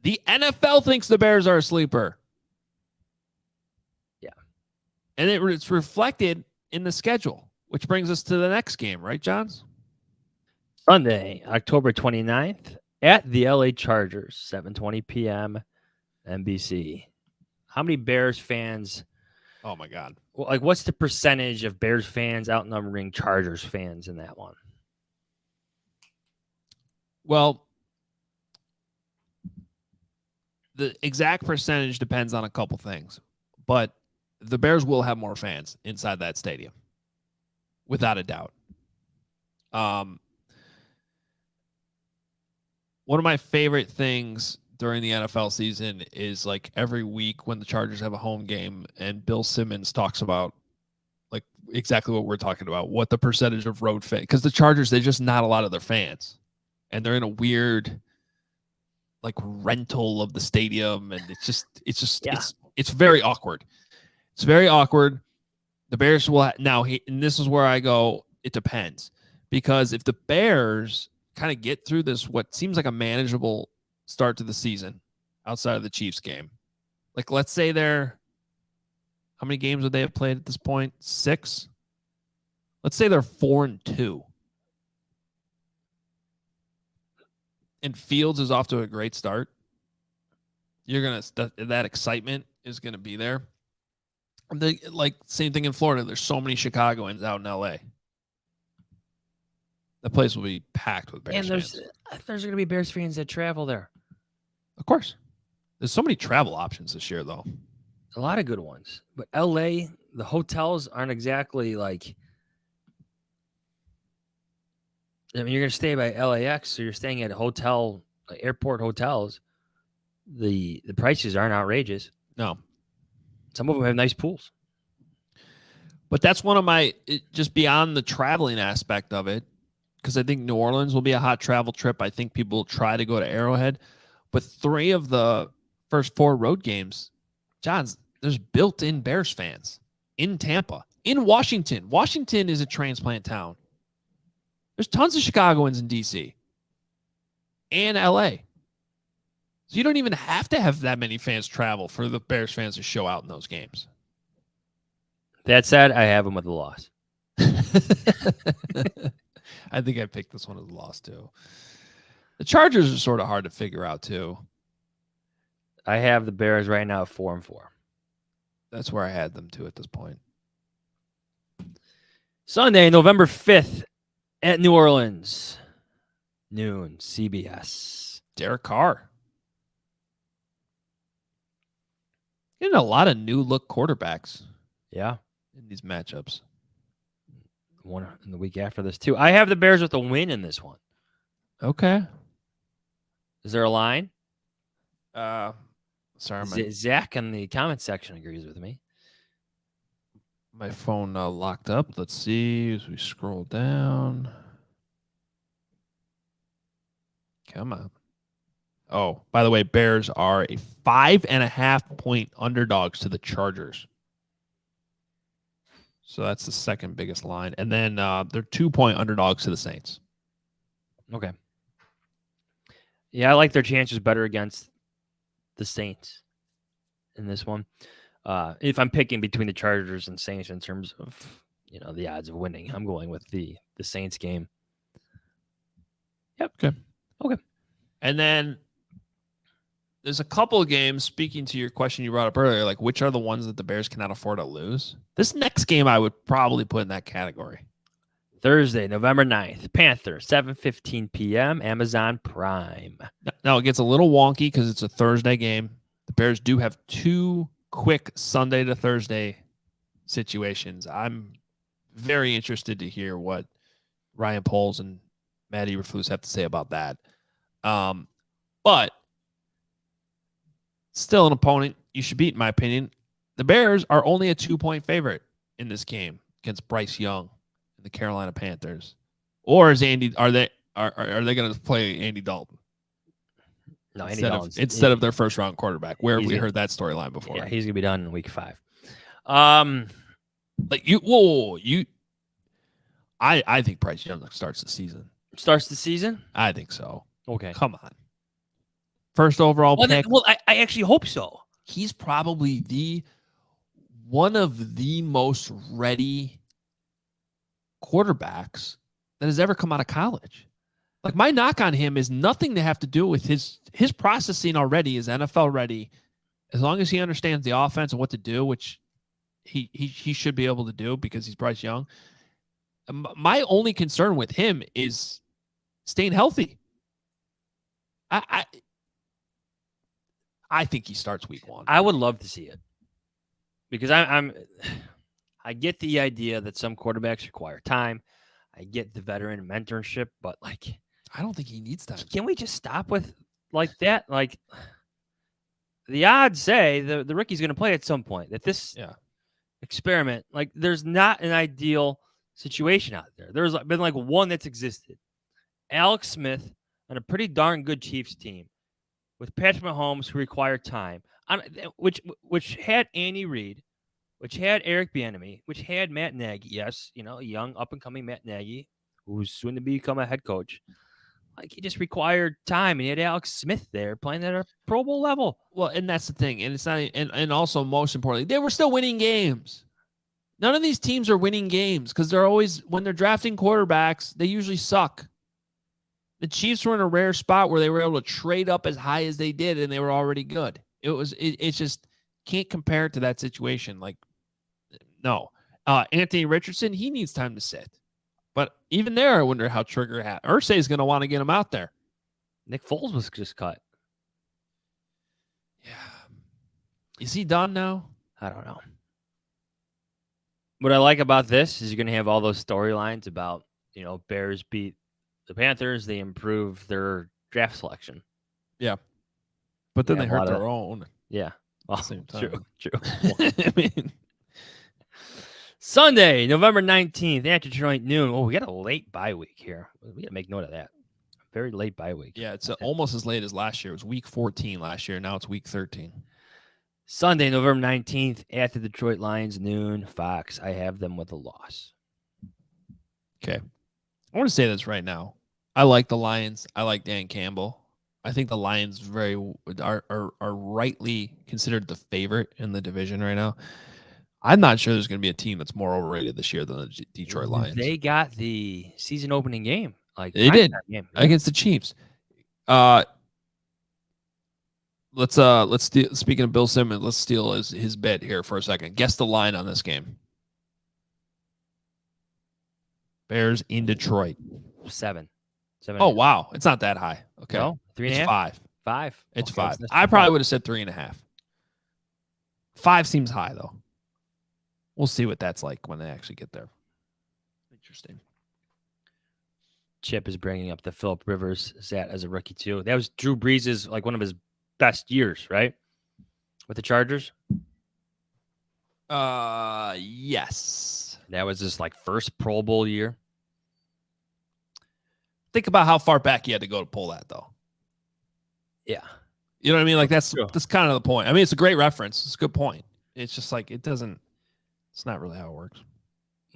The NFL thinks the Bears are a sleeper. Yeah. And it's reflected in the schedule, which brings us to the next game, right, Johns? Sunday, October 29th at the LA Chargers, 7:20 p.m. NBC. How many Bears fans? Oh, my God. Like, what's the percentage of Bears fans outnumbering Chargers fans in that one? Well, the exact percentage depends on a couple things, but the Bears will have more fans inside that stadium, without a doubt. One of my favorite things during the NFL season is like every week when the Chargers have a home game and Bill Simmons talks about like exactly what we're talking about, what the percentage of road fans, because the Chargers, they're just not a lot of their fans, and they're in a weird like rental of the stadium, and it's very awkward. It's very awkward. The Bears will and this is where I go, it depends, because if the Bears kind of get through this what seems like a manageable start to the season outside of the Chiefs game, like let's say how many games would they have played at this point? 6. Let's say they're 4-2. And Fields is off to a great start. That excitement is gonna be there. Like same thing in Florida. There's so many Chicagoans out in LA. The place will be packed with Bears fans. There's going to be Bears fans that travel there. Of course. There's so many travel options this year, though. A lot of good ones. But LA, the hotels aren't exactly like, I mean, you're going to stay by LAX, so you're staying at airport hotels. The prices aren't outrageous. No. Some of them have nice pools. But that's one of just beyond the traveling aspect of it, because I think New Orleans will be a hot travel trip. I think people will try to go to Arrowhead. But 3 of the first 4 road games, Johns, there's built-in Bears fans in Tampa, in Washington. Washington is a transplant town. There's tons of Chicagoans in D.C. and L.A. So you don't even have to have that many fans travel for the Bears fans to show out in those games. That said, I have them with a loss. I think I picked this one as a loss, too. The Chargers are sort of hard to figure out, too. I have the Bears right now at 4-4. That's where I had them, too, at this point. Sunday, November 5th at New Orleans. Noon, CBS. Derek Carr. Getting a lot of new-look quarterbacks. Yeah. In these matchups. One in the week after this, too. I have the Bears with a win in this one. Okay. Is there a line? Sorry. Zach in the comment section agrees with me. My phone locked up. Let's see as we scroll down. Come on. Oh, by the way, Bears are a 5.5-point underdogs to the Chargers. So that's the second biggest line. And then they're 2-point underdogs to the Saints. Okay. Yeah, I like their chances better against the Saints in this one. If I'm picking between the Chargers and Saints in terms of the odds of winning, I'm going with the Saints game. Yep. Okay. And then there's a couple of games, speaking to your question you brought up earlier, like which are the ones that the Bears cannot afford to lose? This next game I would probably put in that category. Thursday, November 9th, Panthers, 7:15 p.m., Amazon Prime. Now, it gets a little wonky because it's a Thursday game. The Bears do have 2 quick Sunday to Thursday situations. I'm very interested to hear what Ryan Poles and Matt Eberflus have to say about that. But still an opponent you should beat, in my opinion. The Bears are only a 2-point favorite in this game against Bryce Young and the Carolina Panthers. Or are they going to play Andy Dalton? No, instead of their first round quarterback. Where have we heard that storyline before? Yeah, he's gonna be done in week 5. I think Bryce Young starts the season. Starts the season? I think so. Okay. Come on. First overall pick. I actually hope so. He's probably one of the most ready quarterbacks that has ever come out of college. Like, my knock on him is nothing to have to do with his processing already is NFL ready. As long as he understands the offense and what to do, which he should be able to do because he's Bryce Young. My only concern with him is staying healthy. I think he starts week 1. I would love to see it because I get the idea that some quarterbacks require time. I get the veteran mentorship, but like, I don't think he needs time. Can we just stop with like that? Like, the odds say the rookie's going to play at some point. That this experiment, like, there's not an ideal situation out there. There's been like one that's existed. Alex Smith on a pretty darn good Chiefs team with Patrick Mahomes, who required time, which had Andy Reid, which had Eric Bieniemy, which had Matt Nagy. Yes, young up and coming Matt Nagy, who's soon to become a head coach. Like, he just required time, and he had Alex Smith there playing at a Pro Bowl level. Well, and that's the thing, and it's not, and also most importantly, they were still winning games. None of these teams are winning games because they're always, when they're drafting quarterbacks, they usually suck. The Chiefs were in a rare spot where they were able to trade up as high as they did, and they were already good. It's just can't compare it to that situation. Like, no, Anthony Richardson, he needs time to sit. But even there, I wonder how Trigger Irsay is going to want to get him out there. Nick Foles was just cut. Yeah. Is he done now? I don't know. What I like about this is you're going to have all those storylines about, Bears beat the Panthers. They improve their draft selection. Yeah. But then they hurt their own. Yeah. At the same time. True. I mean, Sunday, November 19th, at Detroit noon. Oh, we got a late bye week here. We got to make note of that. Very late bye week. Yeah, it's almost as late as last year. It was week 14 last year. Now it's week 13. Sunday, November 19th, at the Detroit Lions noon. Fox, I have them with a loss. Okay. I want to say this right now. I like the Lions. I like Dan Campbell. I think the Lions are rightly considered the favorite in the division right now. I'm not sure there's going to be a team that's more overrated this year than the Detroit Lions. They got the season opening game. Like, they did against the Chiefs. Let's steal, speaking of Bill Simmons, let's steal his bet here for a second. Guess the line on this game. Bears in Detroit. 7. Oh, wow. It's not that high. Okay. No, 3.5. It's 5. 5. It's 5. I probably would have said 3.5. 5 seems high, though. We'll see what that's like when they actually get there. Interesting. Chip is bringing up the Phillip Rivers stat as a rookie, too. That was Drew Brees' like one of his best years, right? With the Chargers? Yes. That was his like first Pro Bowl year. Think about how far back you had to go to pull that, though. Yeah. You know what I mean? Like, that's kind of the point. I mean, it's a great reference. It's a good point. It's just like, it's not really how it works.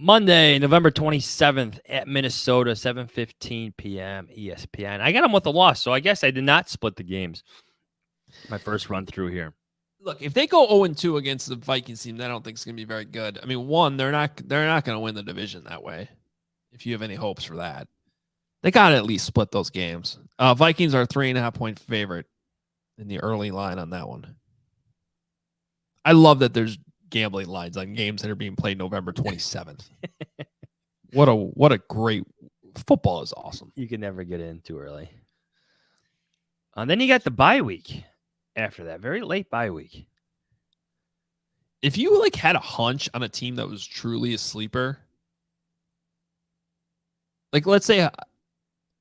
Monday, November 27th at Minnesota, 7:15 p.m. ESPN. I got them with a loss, so I guess I did not split the games. My first run through here. Look, if they go 0-2 against the Vikings team, I don't think it's going to be very good. I mean, one, they're not going to win the division that way. If you have any hopes for that, they got to at least split those games. Vikings are 3.5-point favorite in the early line on that one. I love that there's gambling lines on games that are being played November 27th. What a great football is awesome. You can never get in too early. And then you got the bye week after that, very late bye week. If you like had a hunch on a team that was truly a sleeper, like let's say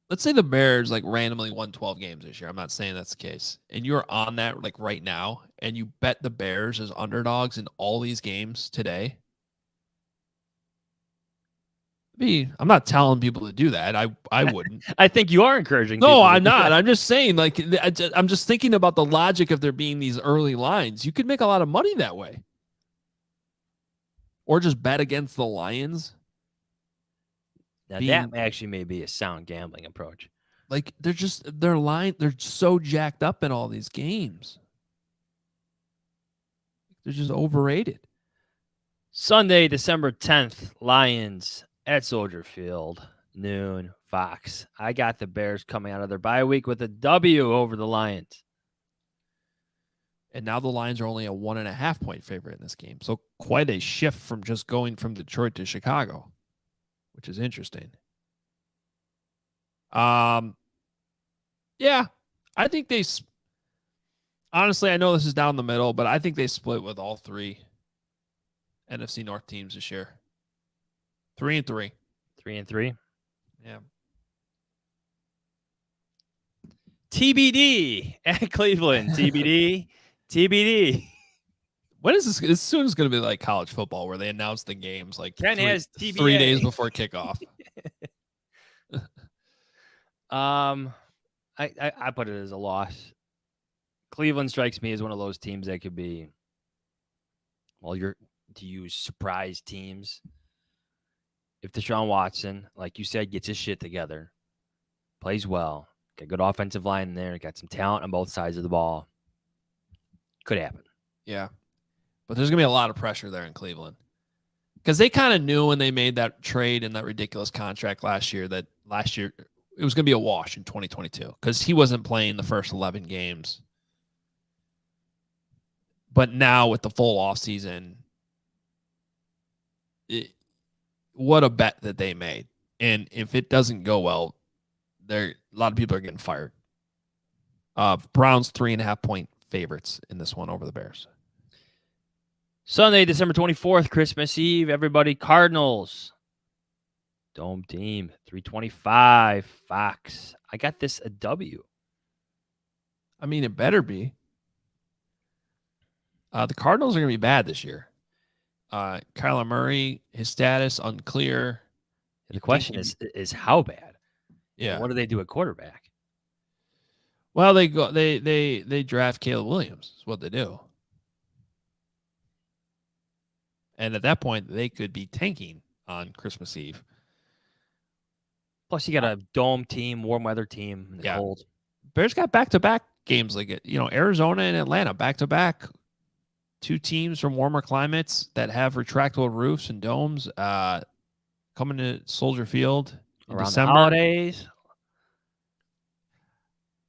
the Bears like randomly won 12 games this year. I'm not saying that's the case. And you're on that like right now and you bet the Bears as underdogs in all these games today. I'm not telling people to do that. I wouldn't. I think you are encouraging. No, I'm not. I'm just saying, like, I'm just thinking about the logic of there being these early lines. You could make a lot of money that way. Or just bet against the Lions. Now, that actually may be a sound gambling approach. Like, they're so jacked up in all these games. They're just overrated. Sunday, December 10th, Lions at Soldier Field, noon, Fox. I got the Bears coming out of their bye week with a W over the Lions. And now the Lions are only a 1.5-point favorite in this game. So quite a shift from just going from Detroit to Chicago, which is interesting. Yeah, I think honestly, I know this is down the middle, but I think they split with all three NFC North teams this year. 3-3. 3-3. Yeah. TBD at Cleveland. TBD. TBD. When is this? As soon as it's going to be like college football where they announce the games like Ken has TBA. 3 days before kickoff. I put it as a loss. Cleveland strikes me as one of those teams that could be, well, to use surprise teams. If Deshaun Watson, like you said, gets his shit together, plays well, got a good offensive line in there, got some talent on both sides of the ball, could happen. Yeah. But there's going to be a lot of pressure there in Cleveland. Because they kind of knew when they made that trade and that ridiculous contract last year that it was going to be a wash in 2022 because he wasn't playing the first 11 games. But now with the full offseason, what a bet that they made. And if it doesn't go well, a lot of people are getting fired. Browns 3.5-point favorites in this one over the Bears. Sunday, December 24th, Christmas Eve. Everybody, Cardinals. Dome team, 325, Fox. I got this a W. I mean, it better be. The Cardinals are going to be bad this year. Kyler Murray, his status unclear. The question is how bad? Yeah. And what do they do at quarterback? Well, they draft Caleb Williams. Is what they do. And at that point, they could be tanking on Christmas Eve. Plus, you got a dome team, warm weather team, in the cold. Bears got back-to-back games like it. Arizona and Atlanta back-to-back. Two teams from warmer climates that have retractable roofs and domes coming to Soldier Field in around December. The holidays.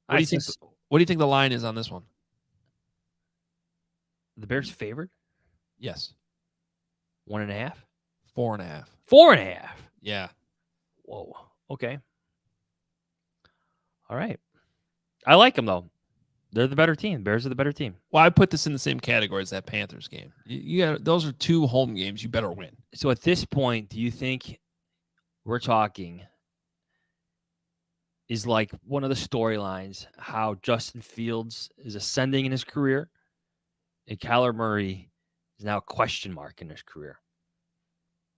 What do you think the line is on this one? The Bears favored? Yes. 1.5? 4.5. 4.5? Yeah. Whoa. Okay. All right. I like them, though. They're the better team. Bears are the better team. Well, I put this in the same category as that Panthers game. Those are two home games. You better win. So at this point, do you think we're talking is like one of the storylines how Justin Fields is ascending in his career and Kyler Murray is now a question mark in his career?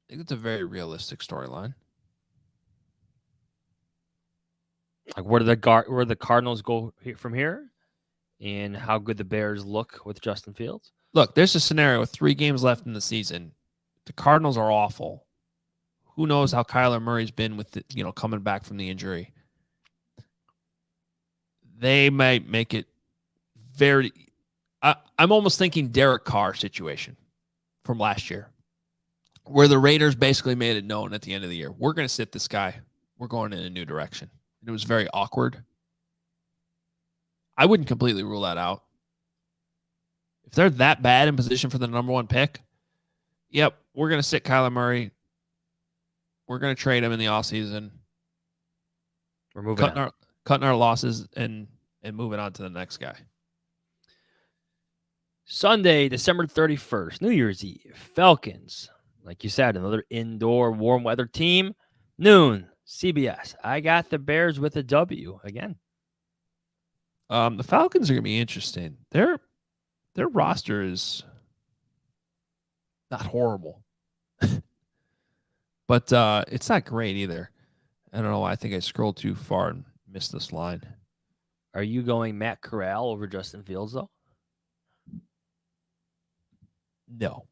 I think it's a very realistic storyline. Like where do the Cardinals go from here? And how good the Bears look with Justin Fields? Look, there's a scenario with 3 games left in the season. The Cardinals are awful. Who knows how Kyler Murray's been with coming back from the injury. They might make it very. I'm almost thinking Derek Carr situation from last year, where the Raiders basically made it known at the end of the year, we're going to sit this guy. We're going in a new direction. It was very awkward. I wouldn't completely rule that out. If they're that bad in position for the number 1 pick, yep, we're going to sit Kyler Murray. We're going to trade him in the offseason. We're moving on. Cutting our losses and moving on to the next guy. Sunday, December 31st, New Year's Eve. Falcons, like you said, another indoor warm weather team. Noon, CBS. I got the Bears with a W again. The Falcons are going to be interesting. Their roster is not horrible, but it's not great either. I don't know. I think I scrolled too far and missed this line. Are you going Matt Corral over Justin Fields, though? No.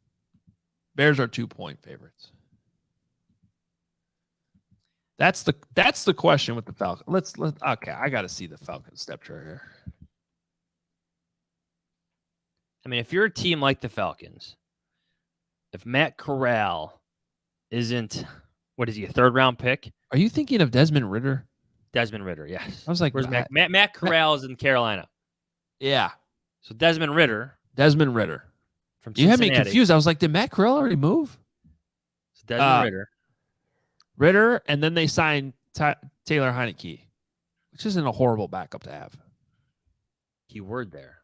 Bears are 2-point favorites. That's the question with the Falcons. Okay, I got to see the Falcons step chart here. I mean, if you're a team like the Falcons, if Matt Corral isn't, what is he, a 3rd-round pick? Are you thinking of Desmond Ridder? Desmond Ridder, yes. I was like, where's Matt Corral is in Carolina. Yeah. So Desmond Ridder. From Cincinnati. You had me confused. I was like, did Matt Corral already move? So Desmond Ridder, and then they signed Taylor Heineke, which isn't a horrible backup to have. Keyword there.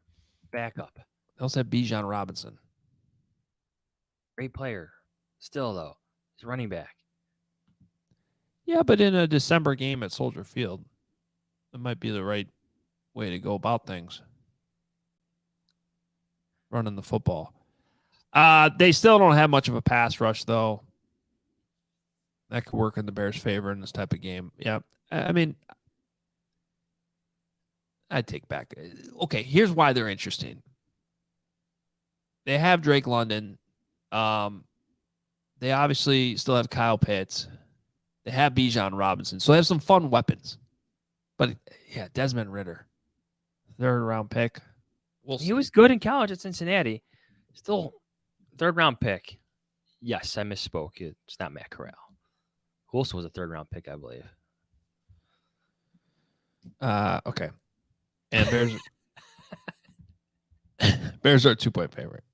Backup. They also have Bijan Robinson. Great player. Still, though, he's running back. Yeah, but in a December game at Soldier Field, it might be the right way to go about things. Running the football. They still don't have much of a pass rush, though. That could work in the Bears' favor in this type of game. Yeah. I mean, I'd take back. Okay, here's why they're interesting. They have Drake London. They obviously still have Kyle Pitts. They have Bijan Robinson. So they have some fun weapons. But, yeah, Desmond Ridder, 3rd-round pick. He was good in college at Cincinnati. Still 3rd-round pick. Yes, I misspoke. It's not Matt Corral. Who also was a 3rd-round pick, I believe. Okay. And Bears are a 2-point favorite.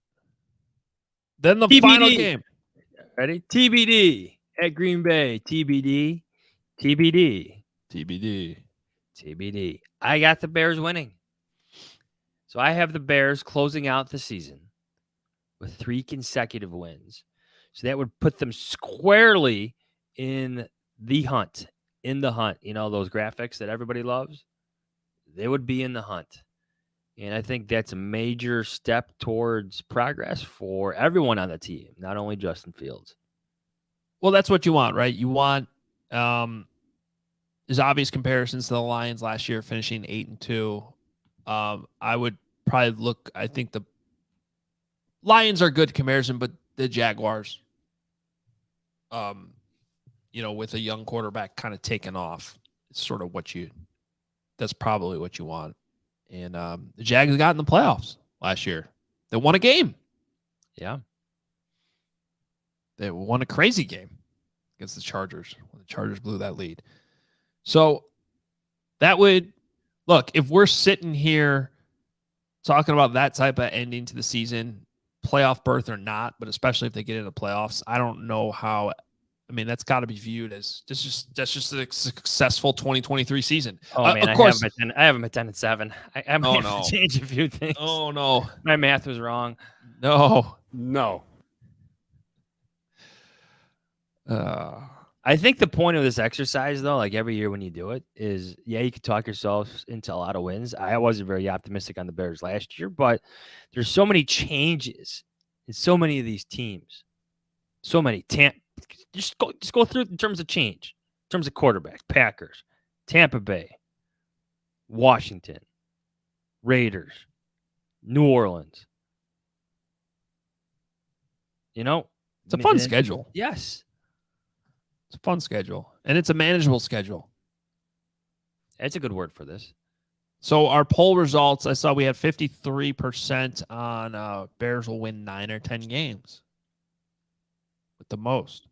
Then the TBD. Final game. Ready? TBD at Green Bay. TBD. I got the Bears winning. So I have the Bears closing out the season with 3 consecutive wins. So that would put them squarely in the hunt. You know, those graphics that everybody loves? They would be in the hunt. And I think that's a major step towards progress for everyone on the team, not only Justin Fields. Well, that's what you want, right? You want there's obvious comparisons to the Lions last year finishing 8-2. I would probably I think the Lions are a good comparison, but the Jaguars, with a young quarterback kind of taking off, it's sort of that's probably what you want. And the Jags got in the playoffs last year. They won a game. Yeah. They won a crazy game against the Chargers when the Chargers blew that lead. So that would look, if we're sitting here talking about that type of ending to the season, playoff berth or not, but especially if they get into playoffs, I don't know how. I mean, that's got to be viewed as that's just a successful 2023 season. Oh man, of course, I have them at 10-7. I might have to change a few things. Oh no, my math was wrong. No. I think the point of this exercise, though, like every year when you do it, is you could talk yourself into a lot of wins. I wasn't very optimistic on the Bears last year, but there's so many changes in so many of these teams. So many. Just go through in terms of change, in terms of quarterback, Packers, Tampa Bay, Washington, Raiders, New Orleans. It's a fun schedule. Yes. It's a fun schedule, and it's a manageable schedule. That's a good word for this. So our poll results, I saw we had 53% on Bears will win 9 or 10 games with the most.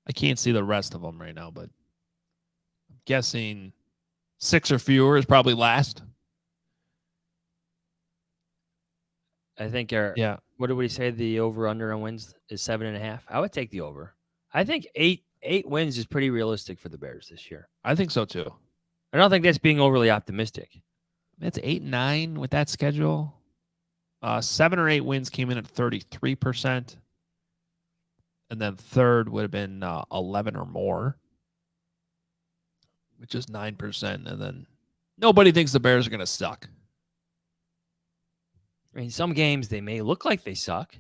I can't see the rest of them right now, but I'm guessing 6 or fewer is probably last. I think what did we say? The over under on wins is 7.5. I would take the over. I think eight wins is pretty realistic for the Bears this year. I think so too. I don't think that's being overly optimistic. That's 8-9 with that schedule. 7 or 8 wins came in at 33%. And then third would have been 11 or more, which is 9%. And then nobody thinks the Bears are going to suck. I mean, some games they may look like they suck.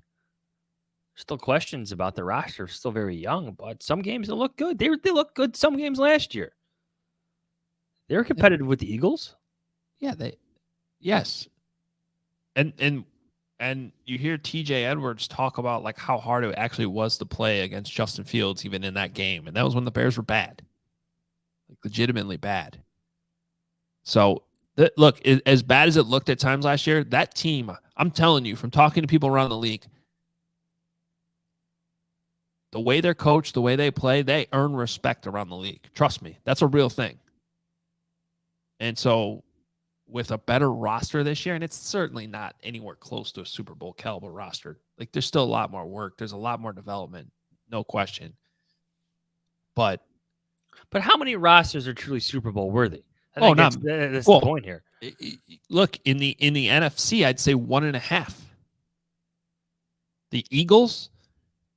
Still questions about the roster. Still very young, but some games they look good. They look good some games last year. They were competitive with the Eagles. Yeah, yes. And you hear TJ Edwards talk about like how hard it actually was to play against Justin Fields even in that game. And that was when the Bears were bad. Like legitimately bad. So look, as bad as it looked at times last year, that team, I'm telling you, from talking to people around the league, the way they're coached, the way they play, they earn respect around the league. Trust me, that's a real thing. And so with a better roster this year, and it's certainly not anywhere close to a Super Bowl caliber roster, like there's still a lot more work. There's a lot more development, no question. But how many rosters are truly Super Bowl worthy? That's the point here. Look, in the NFC, I'd say 1.5. The Eagles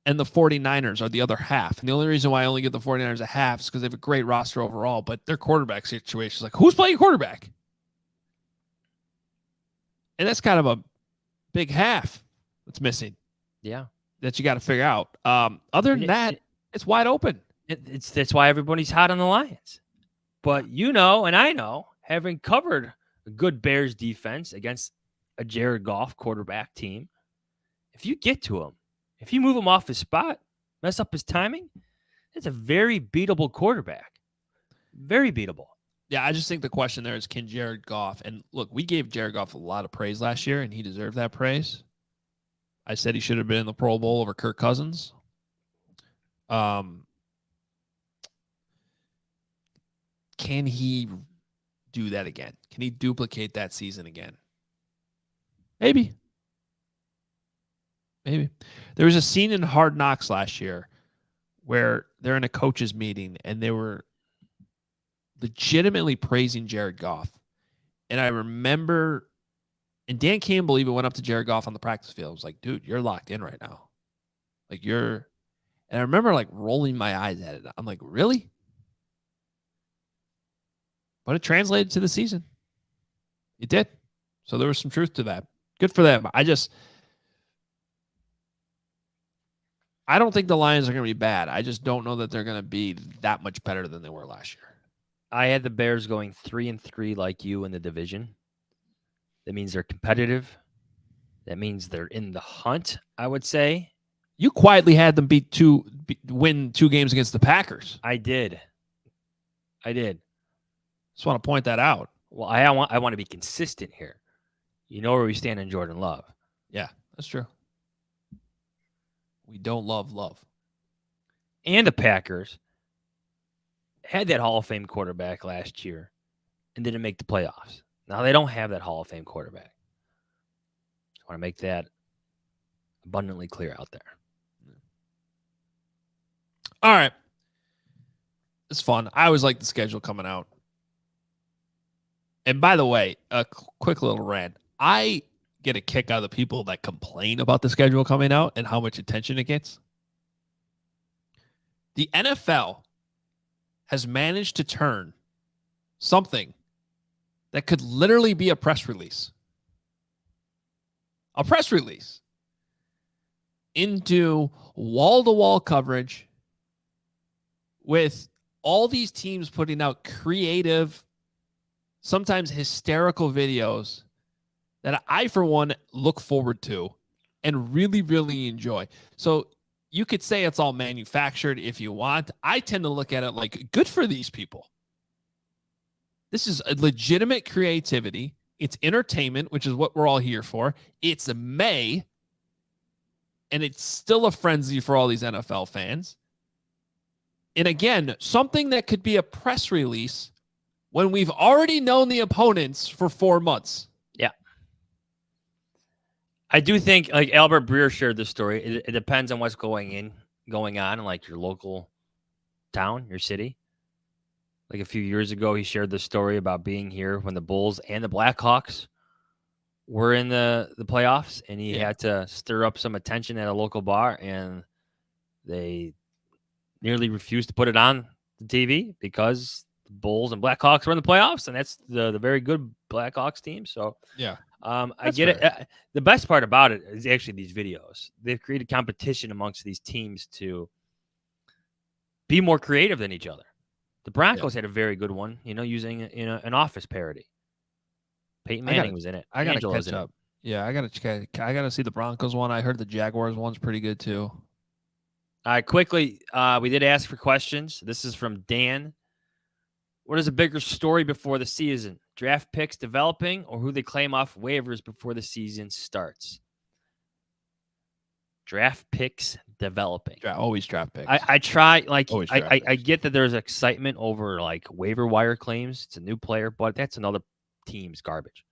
and the 49ers are the other half. And the only reason why I only give the 49ers a half is because they have a great roster overall, but their quarterback situation is like, who's playing quarterback? And that's kind of a big half that's missing. Yeah. That you got to figure out. Other than that, it's wide open. That's why everybody's hot on the Lions. But you know, and I know, having covered a good Bears defense against a Jared Goff quarterback team, if you get to him, if you move him off his spot, mess up his timing, it's a very beatable quarterback. Very beatable. Yeah, I just think the question there is, can Jared Goff, and look, we gave Jared Goff a lot of praise last year, and he deserved that praise. I said he should have been in the Pro Bowl over Kirk Cousins. Can he do that again? Can he duplicate that season again? Maybe. There was a scene in Hard Knocks last year where they're in a coaches meeting and they were legitimately praising Jared Goff. And I remember, and Dan Campbell even went up to Jared Goff on the practice field. I was like, dude, you're locked in right now. Like and I remember like rolling my eyes at it. I'm like, really? But it translated to the season. It did. So there was some truth to that. Good for them. I don't think the Lions are going to be bad. I just don't know that they're going to be that much better than they were last year. I had the Bears going 3-3 like you in the division. That means they're competitive. That means they're in the hunt, I would say. You quietly had them win 2 games against the Packers. I did. Just want to point that out. Well, I want to be consistent here. You know where we stand in Jordan Love. Yeah, that's true. We don't love. And the Packers had that Hall of Fame quarterback last year and didn't make the playoffs. Now they don't have that Hall of Fame quarterback. I want to make that abundantly clear out there. All right. It's fun. I always like the schedule coming out. And by the way, a quick little rant. I get a kick out of the people that complain about the schedule coming out and how much attention it gets. The NFL has managed to turn something that could literally be a press release into wall-to-wall coverage with all these teams putting out creative, sometimes hysterical videos that I, for one, look forward to and really, really enjoy. So you could say it's all manufactured if you want. I tend to look at it like good for these people. This is a legitimate creativity. It's entertainment, which is what we're all here for. It's May, and it's still a frenzy for all these NFL fans. And again, something that could be a press release when we've already known the opponents for 4 months. Yeah. I do think, like Albert Breer shared this story, it depends on what's going on in like your local town, your city. Like a few years ago, he shared this story about being here when the Bulls and the Blackhawks were in the playoffs, and he had to stir up some attention at a local bar, and they nearly refused to put it on the TV because the Bulls and Blackhawks were in the playoffs, and that's the very good Blackhawks team. So I get fair. It. The best part about it is actually these videos. They've created competition amongst these teams to be more creative than each other. The Broncos had a very good one, using an Office parody. Peyton Manning was in it. I gotta catch up. Yeah, I gotta see the Broncos one. I heard the Jaguars one's pretty good too. All right, quickly, we did ask for questions. This is from Dan. What is a bigger story before the season? Draft picks developing or who they claim off waivers before the season starts? Draft picks developing. Always draft picks. I try, like, I get that there's excitement over, like, waiver wire claims. It's a new player, but that's another team's garbage.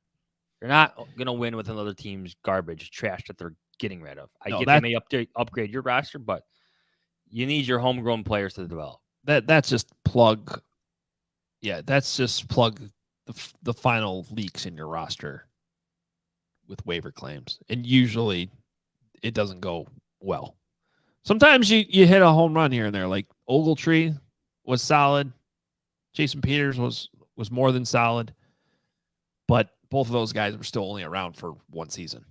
You're not going to win with another team's garbage, trash that they're getting rid of. I get they may upgrade your roster, but you need your homegrown players to develop. That's just plug. Yeah, that's just plug the final leaks in your roster with waiver claims, and usually it doesn't go well. Sometimes you hit a home run here and there. Like Ogletree was solid, Jason Peters was more than solid, but both of those guys were still only around for one season.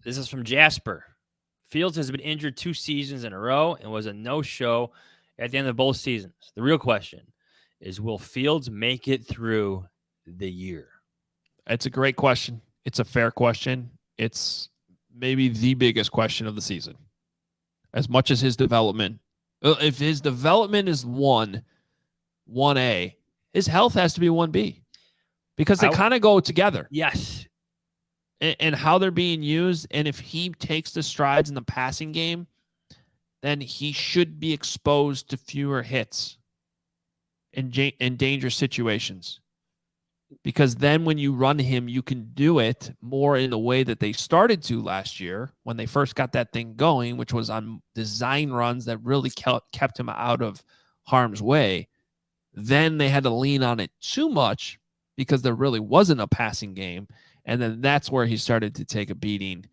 This is from Jasper. Fields has been injured 2 seasons in a row and was a no-show at the end of both seasons. The real question is, will Fields make it through the year? It's a great question. It's a fair question. It's maybe the biggest question of the season. As much as his development, if his development is 1A, his health has to be 1B because they kind of go together. Yes. And how they're being used. And if he takes the strides in the passing game, then he should be exposed to fewer hits in dangerous situations. Because then when you run him, you can do it more in the way that they started to last year when they first got that thing going, which was on design runs that really kept him out of harm's way. Then they had to lean on it too much because there really wasn't a passing game. And then that's where he started to take a beating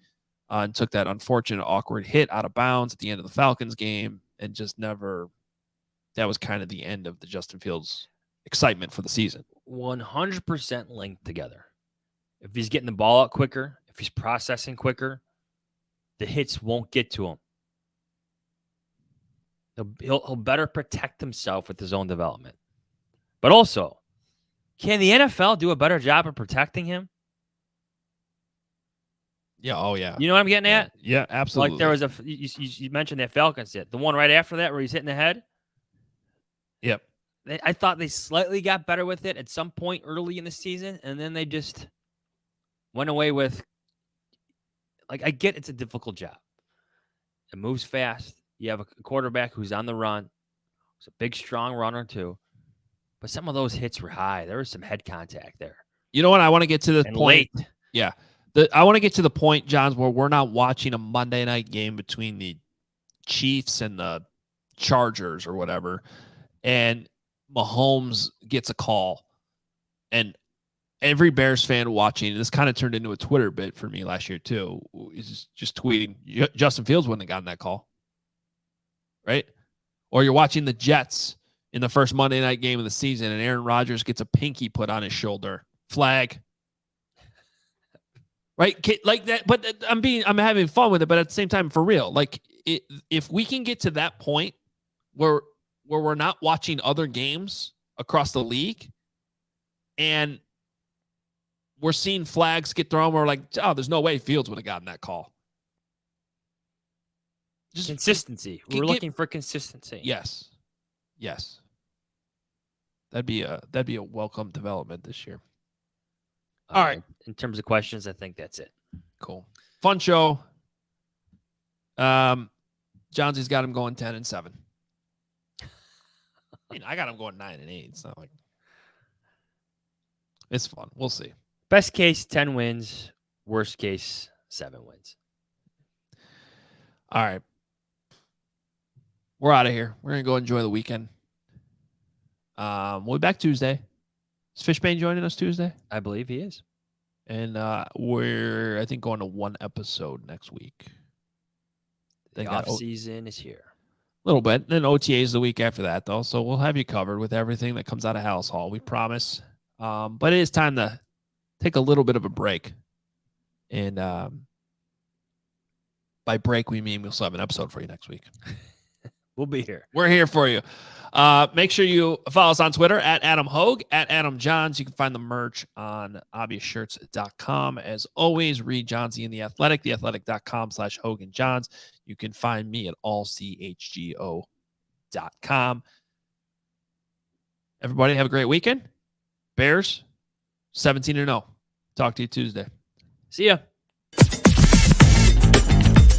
and took that unfortunate, awkward hit out of bounds at the end of the Falcons game and just never – that was kind of the end of the Justin Fields excitement for the season. 100% linked together. If he's getting the ball out quicker, if he's processing quicker, the hits won't get to him. He'll better protect himself with his own development. But also, can the NFL do a better job of protecting him? Yeah. Oh, yeah. You know what I'm getting at? Yeah, absolutely. Like there was you mentioned that Falcons hit. The one right after that where he's hitting the head? Yep. I thought they slightly got better with it at some point early in the season, and then they just went away with, like, I get it's a difficult job. It moves fast. You have a quarterback who's on the run. He's a big, strong runner, too. But some of those hits were high. There was some head contact there. You know what? I want to get to the point. Late. Yeah. I want to get to the point, Johns, where we're not watching a Monday night game between the Chiefs and the Chargers or whatever, and Mahomes gets a call, and every Bears fan watching, this kind of turned into a Twitter bit for me last year too, is just tweeting, Justin Fields wouldn't have gotten that call, right? Or you're watching the Jets in the first Monday night game of the season, and Aaron Rodgers gets a pinky put on his shoulder. Flag. Right? Like that, but I'm having fun with it, but at the same time, for real, like if we can get to that point where we're not watching other games across the league and we're seeing flags get thrown, we're like, oh, there's no way Fields would have gotten that call. Just consistency. We're looking for consistency. Yes. That'd be a welcome development this year. All right. In terms of questions, I think that's it. Cool. Fun show. Johnsy's got him going 10-7. I mean, I got him going 9-8. It's not like it's fun. We'll see. Best case, 10 wins. Worst case, 7 wins. All right. We're out of here. We're going to go enjoy the weekend. We'll be back Tuesday. Is Fishbane joining us Tuesday? I believe he is. And we're, I think, going to one episode next week. The off season is here. A little bit. Then OTA is the week after that, though. So we'll have you covered with everything that comes out of House Hall. We promise. But it is time to take a little bit of a break. And by break, we mean we'll still have an episode for you next week. We'll be here. We're here for you. Make sure you follow us on Twitter at Adam Hoge, at Adam Jahns. You can find the merch on obviousshirts.com. As always, read Johnsy in The Athletic, theathletic.com/Hogan Jahns. You can find me at allchgo.com. Everybody have a great weekend. Bears 17-0. Talk to you Tuesday. See ya.